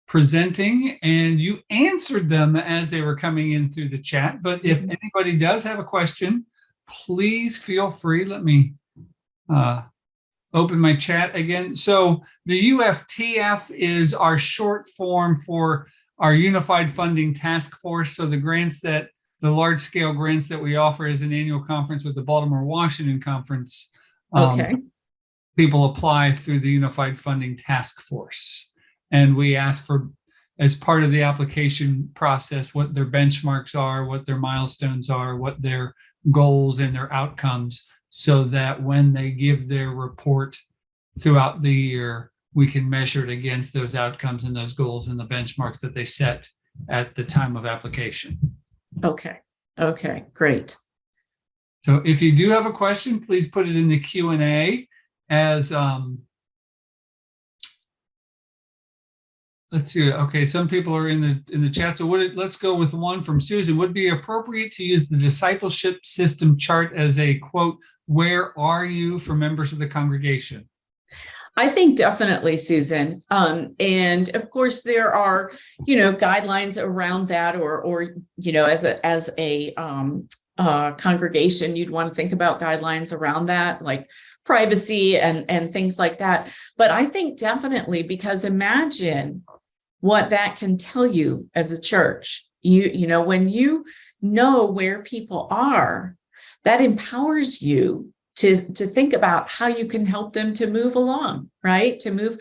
presenting, and you answered them as they were coming in through the chat. But if anybody does have a question, please feel free. Let me open my chat again. So the UFTF is our short form for our Unified Funding Task Force. So the large scale grants that we offer as an annual conference with the Baltimore-Washington conference, people apply through the Unified Funding Task Force. And we ask for, as part of the application process, what their benchmarks are, what their milestones are, what their goals and their outcomes, so that when they give their report throughout the year, we can measure it against those outcomes and those goals and the benchmarks that they set at the time of application. Okay, great. So if you do have a question, please put it in the Q&A as, let's see. Okay, some people are in the chat. So let's go with one from Susan. Would it be appropriate to use the discipleship system chart as a quote, "Where are you?" for members of the congregation? I think definitely, Susan. And of course, there are, guidelines around that, or as a congregation, you'd want to think about guidelines around that, like privacy and things like that. But I think definitely, because imagine what that can tell you as a church. When you know where people are, that empowers you to think about how you can help them to move along, right? To move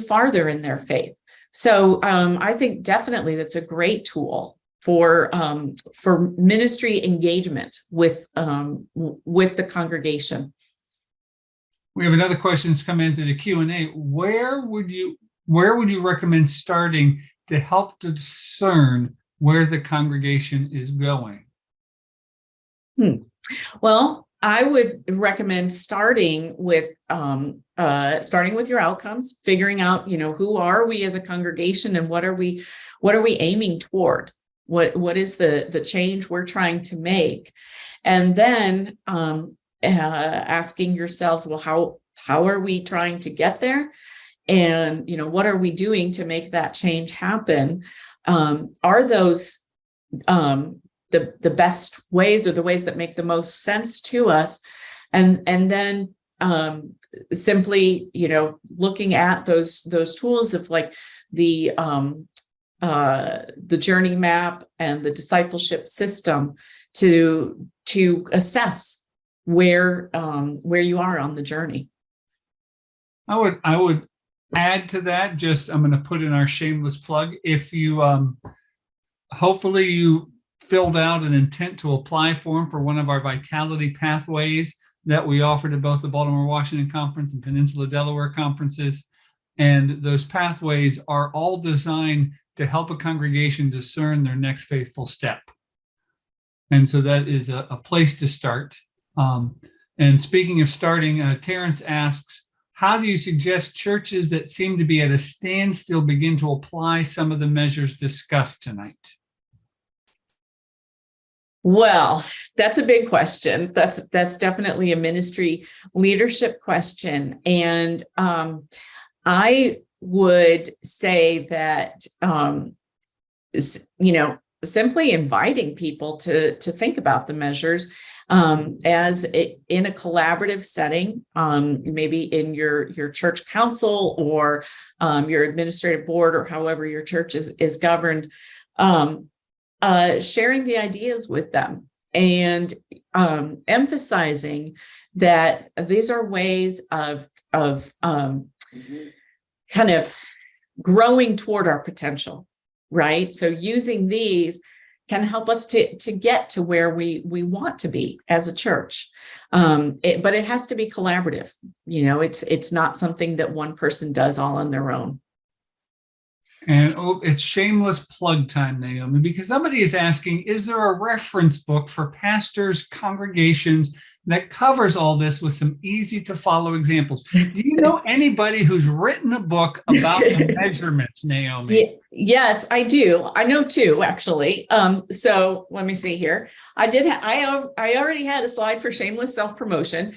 farther in their faith. So I think definitely that's a great tool for ministry engagement with the congregation. We have another question that's come into the Q&A. Where would you recommend starting to help to discern where the congregation is going? Well, I would recommend starting with your outcomes, figuring out, who are we as a congregation and what are we aiming toward? What is the change we're trying to make? And then asking yourselves, well, how are we trying to get there? And, what are we doing to make that change happen? Are those the best ways, or the ways that make the most sense to us? And then simply, looking at those tools of like the journey map and the discipleship system to assess where you are on the journey. I would add to that, I'm going to put in our shameless plug. If you hopefully you filled out an intent to apply form for one of our vitality pathways that we offer to both the Baltimore-Washington Conference and Peninsula Delaware conferences. And those pathways are all designed to help a congregation discern their next faithful step. And so that is a place to start. And speaking of starting, Terrence asks, how do you suggest churches that seem to be at a standstill begin to apply some of the measures discussed tonight? Well, that's a big question. That's definitely a ministry leadership question. And I would say that, simply inviting people to think about the measures in a collaborative setting, maybe in your church council or your administrative board, or however your church is governed. Sharing the ideas with them and emphasizing that these are ways of kind of growing toward our potential, right? So using these can help us to get to where we want to be as a church. But it has to be collaborative. It's not something that one person does all on their own. And it's shameless plug time, Naomi, because somebody is asking, is there a reference book for pastors, congregations that covers all this with some easy to follow examples? Do you know anybody who's written a book about the measurements, Naomi? Yes, I do. I know two, actually. So let me see here. I already had a slide for shameless self-promotion.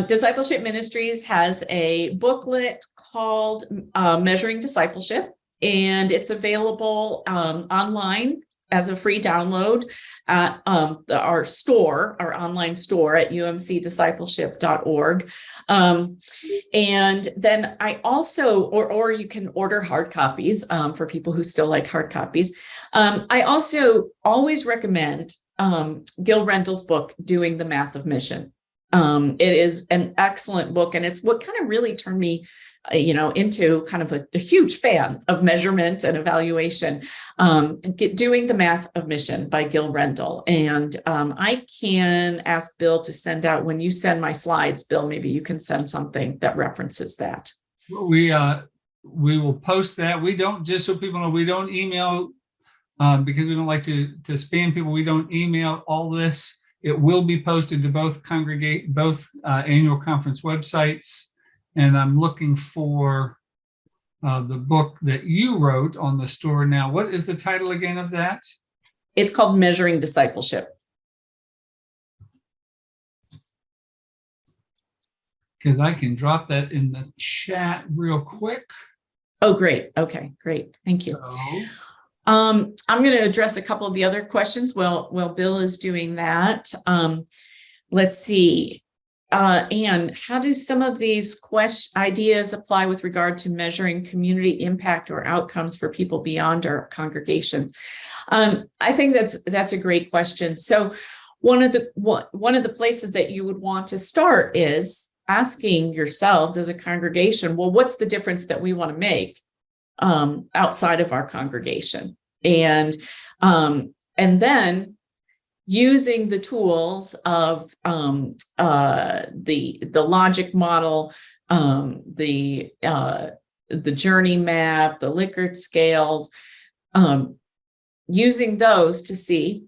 Discipleship Ministries has a booklet called Measuring Discipleship. And it's available online as a free download at our online store at umcdiscipleship.org. And then I also, or you can order hard copies for people who still like hard copies. I also always recommend Gil Rendell's book, Doing the Math of Mission. It is an excellent book, and it's what kind of really turned me into kind of a huge fan of measurement and evaluation. Doing the Math of Mission by Gil Rendell. And I can ask Bill to send out, when you send my slides, Bill, maybe you can send something that references that. We will post that. We don't, just so people know, we don't email because we don't like to spam people. We don't email all this. It will be posted to both annual conference websites. And I'm looking for the book that you wrote on the store now. What is the title again of that? It's called Measuring Discipleship. because I can drop that in the chat real quick. Oh, great. Okay, great. Thank you. So, I'm going to address a couple of the other questions while Bill is doing that. Let's see. Anne, how do some of these ideas apply with regard to measuring community impact or outcomes for people beyond our congregations? I think that's a great question. So one of the places that you would want to start is asking yourselves as a congregation, well, what's the difference that we want to make outside of our congregation? And then using the tools of the logic model, the journey map, the Likert scales, using those to see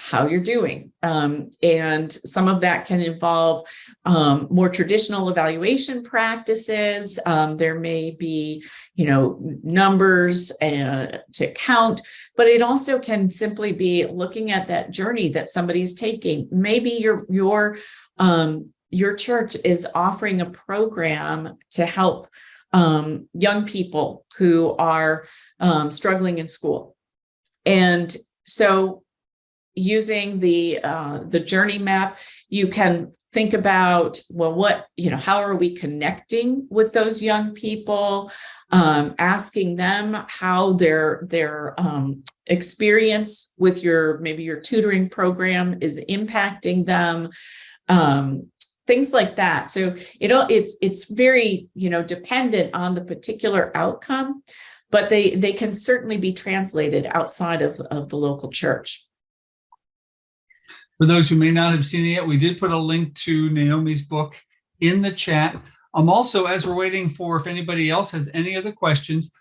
how you're doing. And some of that can involve more traditional evaluation practices. There may be, numbers to count, but it also can simply be looking at that journey that somebody's taking. Maybe your church is offering a program to help young people who are struggling in school. And so using the journey map, you can think about, well, how are we connecting with those young people, asking them how their experience with maybe your tutoring program is impacting them, things like that. So it's very dependent on the particular outcome, but they can certainly be translated outside of the local church. For those who may not have seen it yet, we did put a link to Naomi's book in the chat. Also, as we're waiting for if anybody else has any other questions,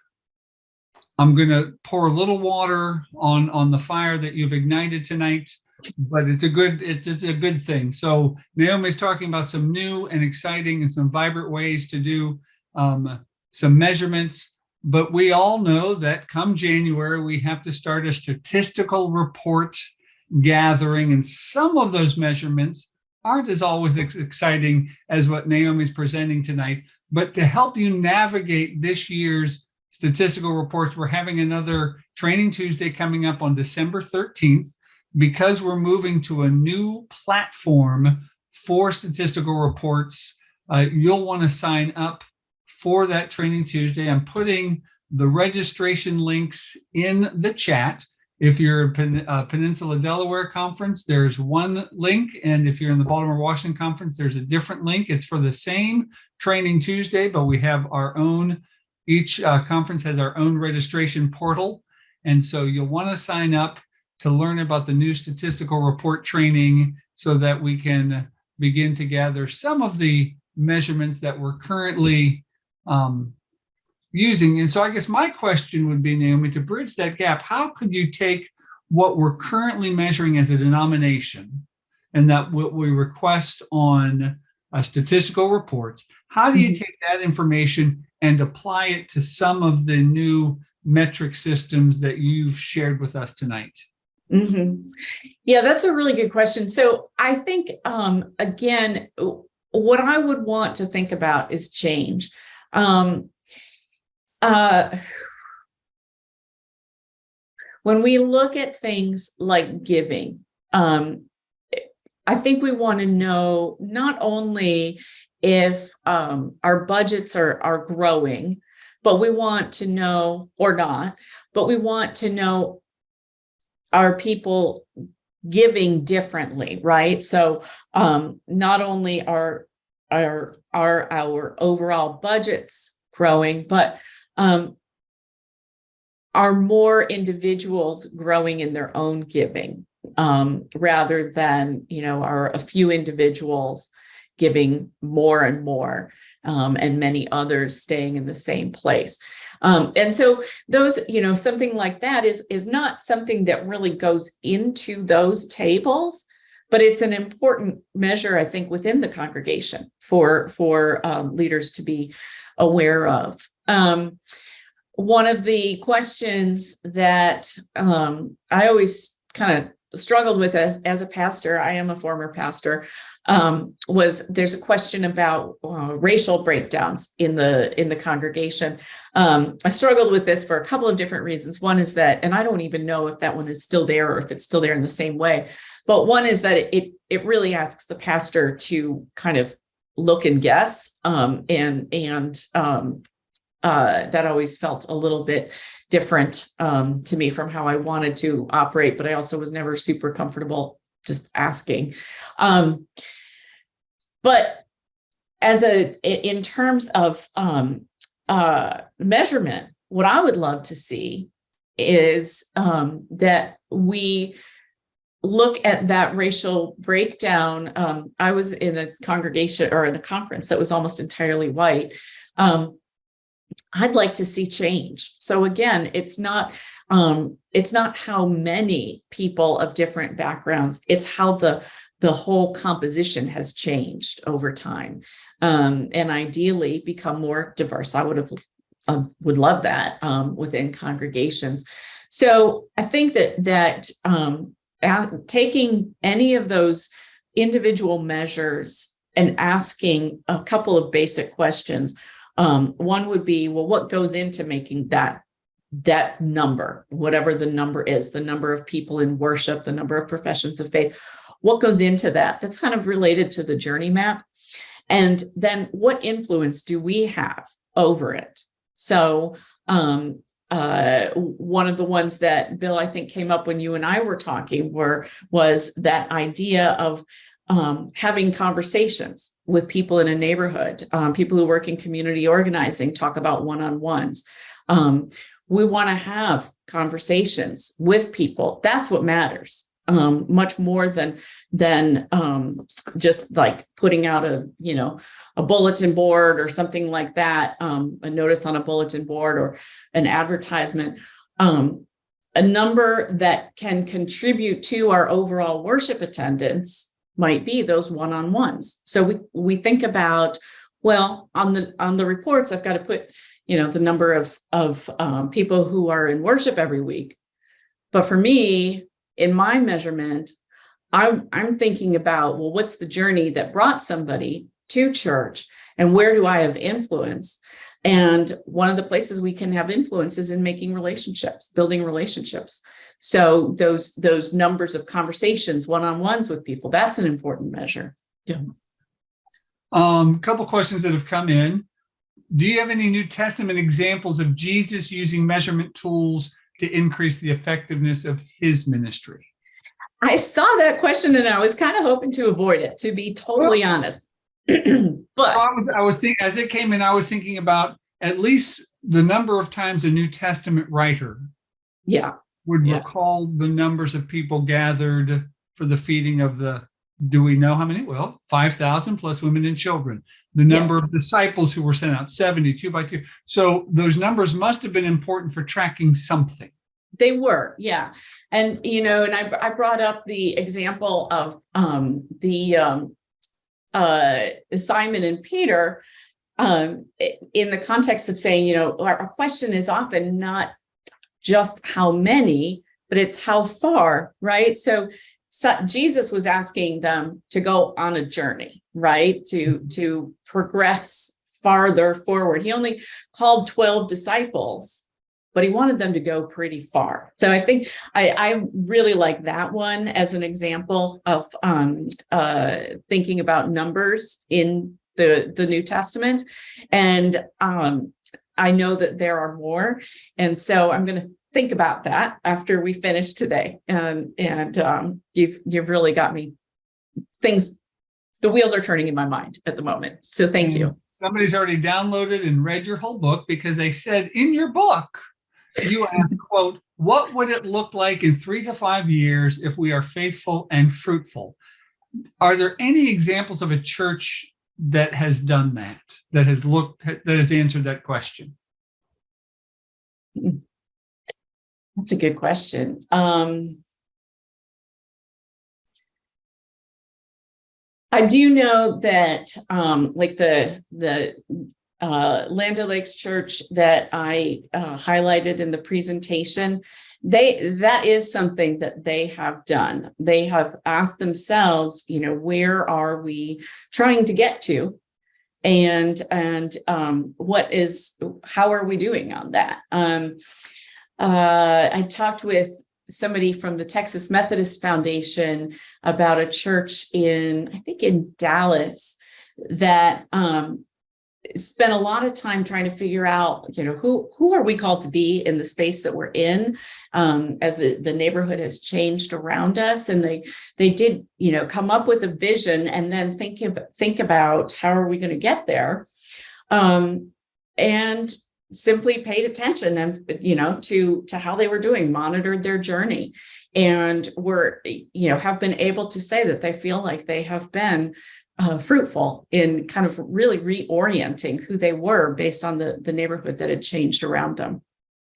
I'm going to pour a little water on the fire that you've ignited tonight, but it's a good thing. So Naomi's talking about some new and exciting and some vibrant ways to do some measurements. But we all know that come January, we have to start a statistical report gathering, and some of those measurements aren't as always exciting as what Naomi's presenting tonight. But to help you navigate this year's statistical reports, we're having another Training Tuesday coming up on December 13th. Because we're moving to a new platform for statistical reports, you'll want to sign up for that Training Tuesday. I'm putting the registration links in the chat. If you're a Peninsula Delaware conference, there's one link. And if you're in the Baltimore-Washington conference, there's a different link. It's for the same Training Tuesday, but we have our own, each conference has our own registration portal. And so you'll want to sign up to learn about the new statistical report training so that we can begin to gather some of the measurements that we're currently using. And so I guess my question would be, Naomi, to bridge that gap, how could you take what we're currently measuring as a denomination and that what we request on statistical reports, how do you take that information and apply it to some of the new metric systems that you've shared with us tonight? Mm-hmm. Yeah, that's a really good question. So I think, again, what I would want to think about is change. When we look at things like giving, I think we want to know not only if our budgets are growing, but we want to know, or not, but we want to know, are people giving differently, right? So not only are our overall budgets growing, but are more individuals growing in their own giving rather than, are a few individuals giving more and more and many others staying in the same place. And so those, something like that is not something that really goes into those tables, but it's an important measure, I think, within the congregation for leaders to be aware of. One of the questions that I always kind of struggled with as a pastor, I am a former pastor, there's a question about racial breakdowns in the congregation. I struggled with this for a couple of different reasons. One is that, and I don't even know if that one is still there or if it's still there in the same way, but one is that it really asks the pastor to kind of look and guess, that always felt a little bit different to me from how I wanted to operate, but I also was never super comfortable just asking. But in terms of measurement, what I would love to see is that we look at that racial breakdown. I was in a congregation or in a conference that was almost entirely white. I'd like to see change. So again, it's not how many people of different backgrounds, it's how the whole composition has changed over time, and ideally become more diverse. I would love that within congregations. So I think that taking any of those individual measures and asking a couple of basic questions. One would be, well, what goes into making that number, whatever the number is, the number of people in worship, the number of professions of faith, what goes into that? That's kind of related to the journey map. And then what influence do we have over it? So one of the ones that, Bill, I think came up when you and I were talking was that idea of having conversations with people in a neighborhood, people who work in community organizing, talk about one-on-ones. We want to have conversations with people. That's what matters, much more than just like putting out a bulletin board or something like that, a notice on a bulletin board or an advertisement. A number that can contribute to our overall worship attendance might be those one-on-ones. So we think about, well, on the reports, I've got to put, the number of people who are in worship every week. But for me, in my measurement, I'm thinking about, well, what's the journey that brought somebody to church, and where do I have influence? And one of the places we can have influence is in making relationships, building relationships. So those numbers of conversations, one-on-ones with people, that's an important measure. Yeah. Couple questions that have come in. Do you have any New Testament examples of Jesus using measurement tools to increase the effectiveness of his ministry? I saw that question and I was kind of hoping to avoid it, to be totally honest. But I was thinking, as it came in, I was thinking about at least the number of times a New Testament writer would recall the numbers of people gathered for the feeding of do we know how many? Well, 5,000 plus women and children. The number of disciples who were sent out, 72 by 2. So those numbers must have been important for tracking something. They were, yeah. And, and I brought up the example of Simon and Peter in the context of saying, our question is often not just how many, but it's how far, right? So Jesus was asking them to go on a journey, right? To progress farther forward. He only called 12 disciples, but he wanted them to go pretty far. So I think I really like that one as an example of thinking about numbers in the New Testament. And I know that there are more. And so I'm going to think about that after we finish today. And you've really got me the wheels are turning in my mind at the moment. So thank you. Somebody's already downloaded and read your whole book because they said in your book, you asked, quote, what would it look like in 3 to 5 years if we are faithful and fruitful? Are there any examples of a church that has done that has answered that question? That's a good question. I do know that like the Land O'Lakes Church that I highlighted in the presentation that is something that they have done. They have asked themselves, where are we trying to get to? And how are we doing on that? I talked with somebody from the Texas Methodist Foundation about a church I think in Dallas, that spent a lot of time trying to figure out, who are we called to be in the space that we're in, as the neighborhood has changed around us. And they did, come up with a vision and then think about how are we going to get there, and simply paid attention and, to how they were doing, monitored their journey, and have been able to say that they feel like they have been fruitful in kind of really reorienting who they were based on the neighborhood that had changed around them.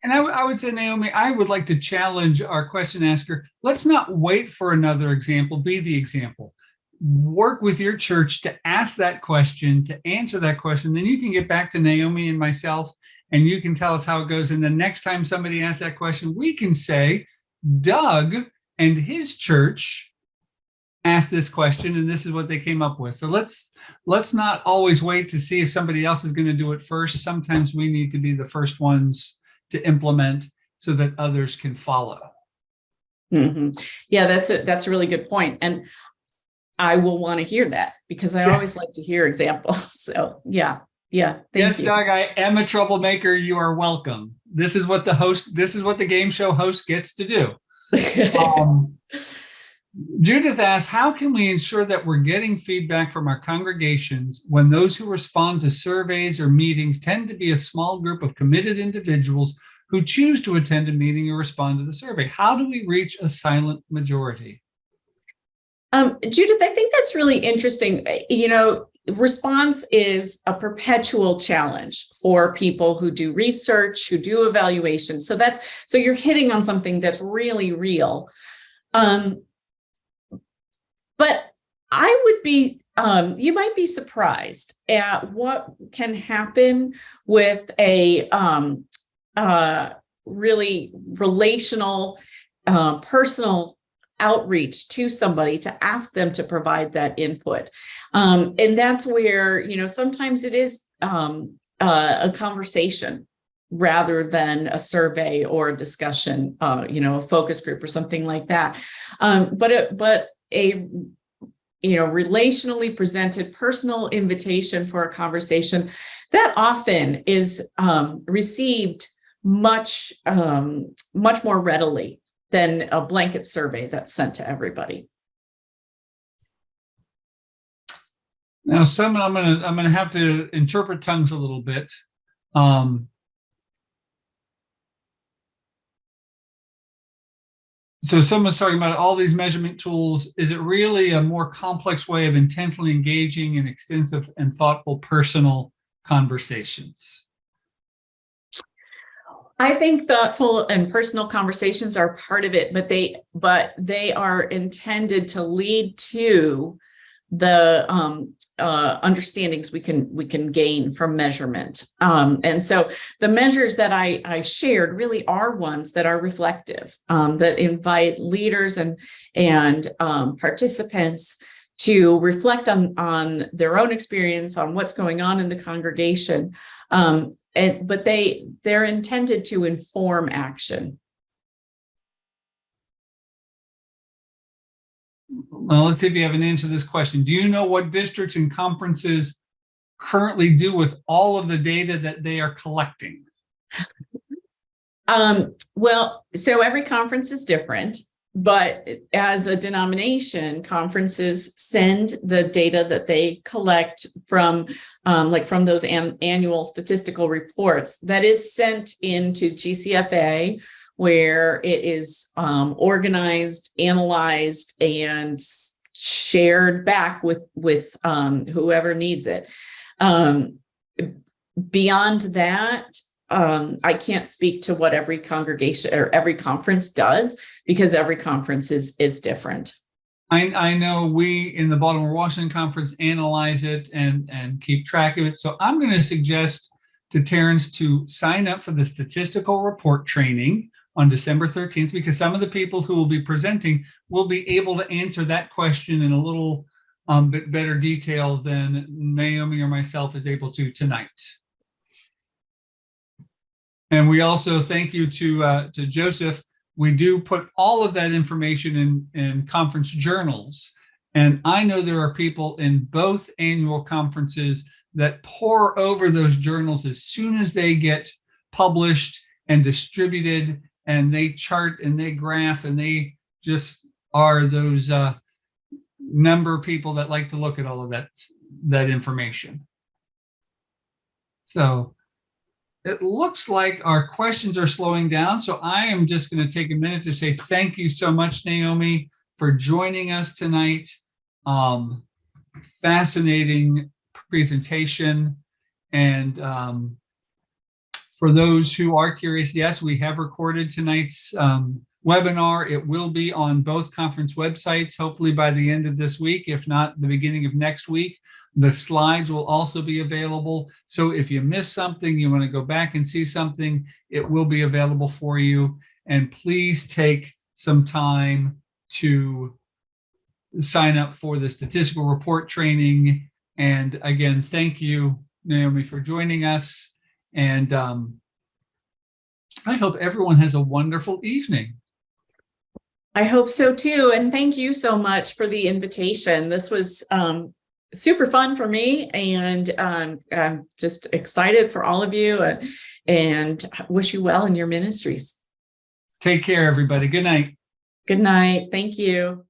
And I would say, Naomi, I would like to challenge our question asker. Let's not wait for another example. Be the example. Work with your church to ask that question, to answer that question. Then you can get back to Naomi and myself, and you can tell us how it goes. And the next time somebody asks that question, we can say, Doug and his church asked this question, and this is what they came up with. So let's not always wait to see if somebody else is going to do it first. Sometimes we need to be the first ones to implement so that others can follow. Mm-hmm. Yeah, that's a really good point. And I will want to hear that, because I always like to hear examples. So yeah. Thank you. Doug, I am a troublemaker. You are welcome. This is what the game show host gets to do. Judith asks, how can we ensure that we're getting feedback from our congregations when those who respond to surveys or meetings tend to be a small group of committed individuals who choose to attend a meeting or respond to the survey? How do we reach a silent majority? Judith, I think that's really interesting. Response is a perpetual challenge for people who do research, who do evaluation. So you're hitting on something that's really real. But I would be, you might be surprised at what can happen with a really relational, personal outreach to somebody to ask them to provide that input. And that's where, sometimes it is a conversation rather than a survey or a discussion, a focus group or something like that. But a relationally presented personal invitation for a conversation that often is received much more readily than a blanket survey that's sent to everybody. Now, I'm gonna have to interpret tongues a little bit. So someone's talking about all these measurement tools. Is it really a more complex way of intentionally engaging in extensive and thoughtful personal conversations? I think thoughtful and personal conversations are part of it, but they are intended to lead to the understandings we can gain from measurement. And so the measures that I shared really are ones that are reflective, that invite leaders and participants to reflect on their own experience, on what's going on in the congregation. But they're intended to inform action. Well, let's see if you have an answer to this question. Do you know what districts and conferences currently do with all of the data that they are collecting? Well, so every conference is different, but as a denomination, conferences send the data that they collect from those annual statistical reports that is sent into GCFA, where it is organized, analyzed, and shared back with whoever needs it. Beyond that, I can't speak to what every congregation or every conference does, because every conference is different. I know we in the Baltimore-Washington conference analyze it and keep track of it. So I'm going to suggest to Terrence to sign up for the statistical report training. on December 13th, because some of the people who will be presenting will be able to answer that question in a little bit better detail than Naomi or myself is able to tonight. And we also thank you to Joseph. We do put all of that information in conference journals. And I know there are people in both annual conferences that pore over those journals as soon as they get published and distributed, and they chart and they graph, and they just are those number people that like to look at all of that information. So it looks like our questions are slowing down. So I am just going to take a minute to say thank you so much, Naomi, for joining us tonight. Fascinating presentation. And for those who are curious, yes, we have recorded tonight's webinar. It will be on both conference websites, hopefully by the end of this week, if not the beginning of next week. The slides will also be available. So if you miss something, you want to go back and see something, it will be available for you. And please take some time to sign up for the statistical report training. And again, thank you, Naomi, for joining us. And I hope everyone has a wonderful evening. I hope so too. And thank you so much for the invitation. This was super fun for me, and I'm just excited for all of you, and wish you well in your ministries. Take care, everybody. Good night. Good night. Thank you.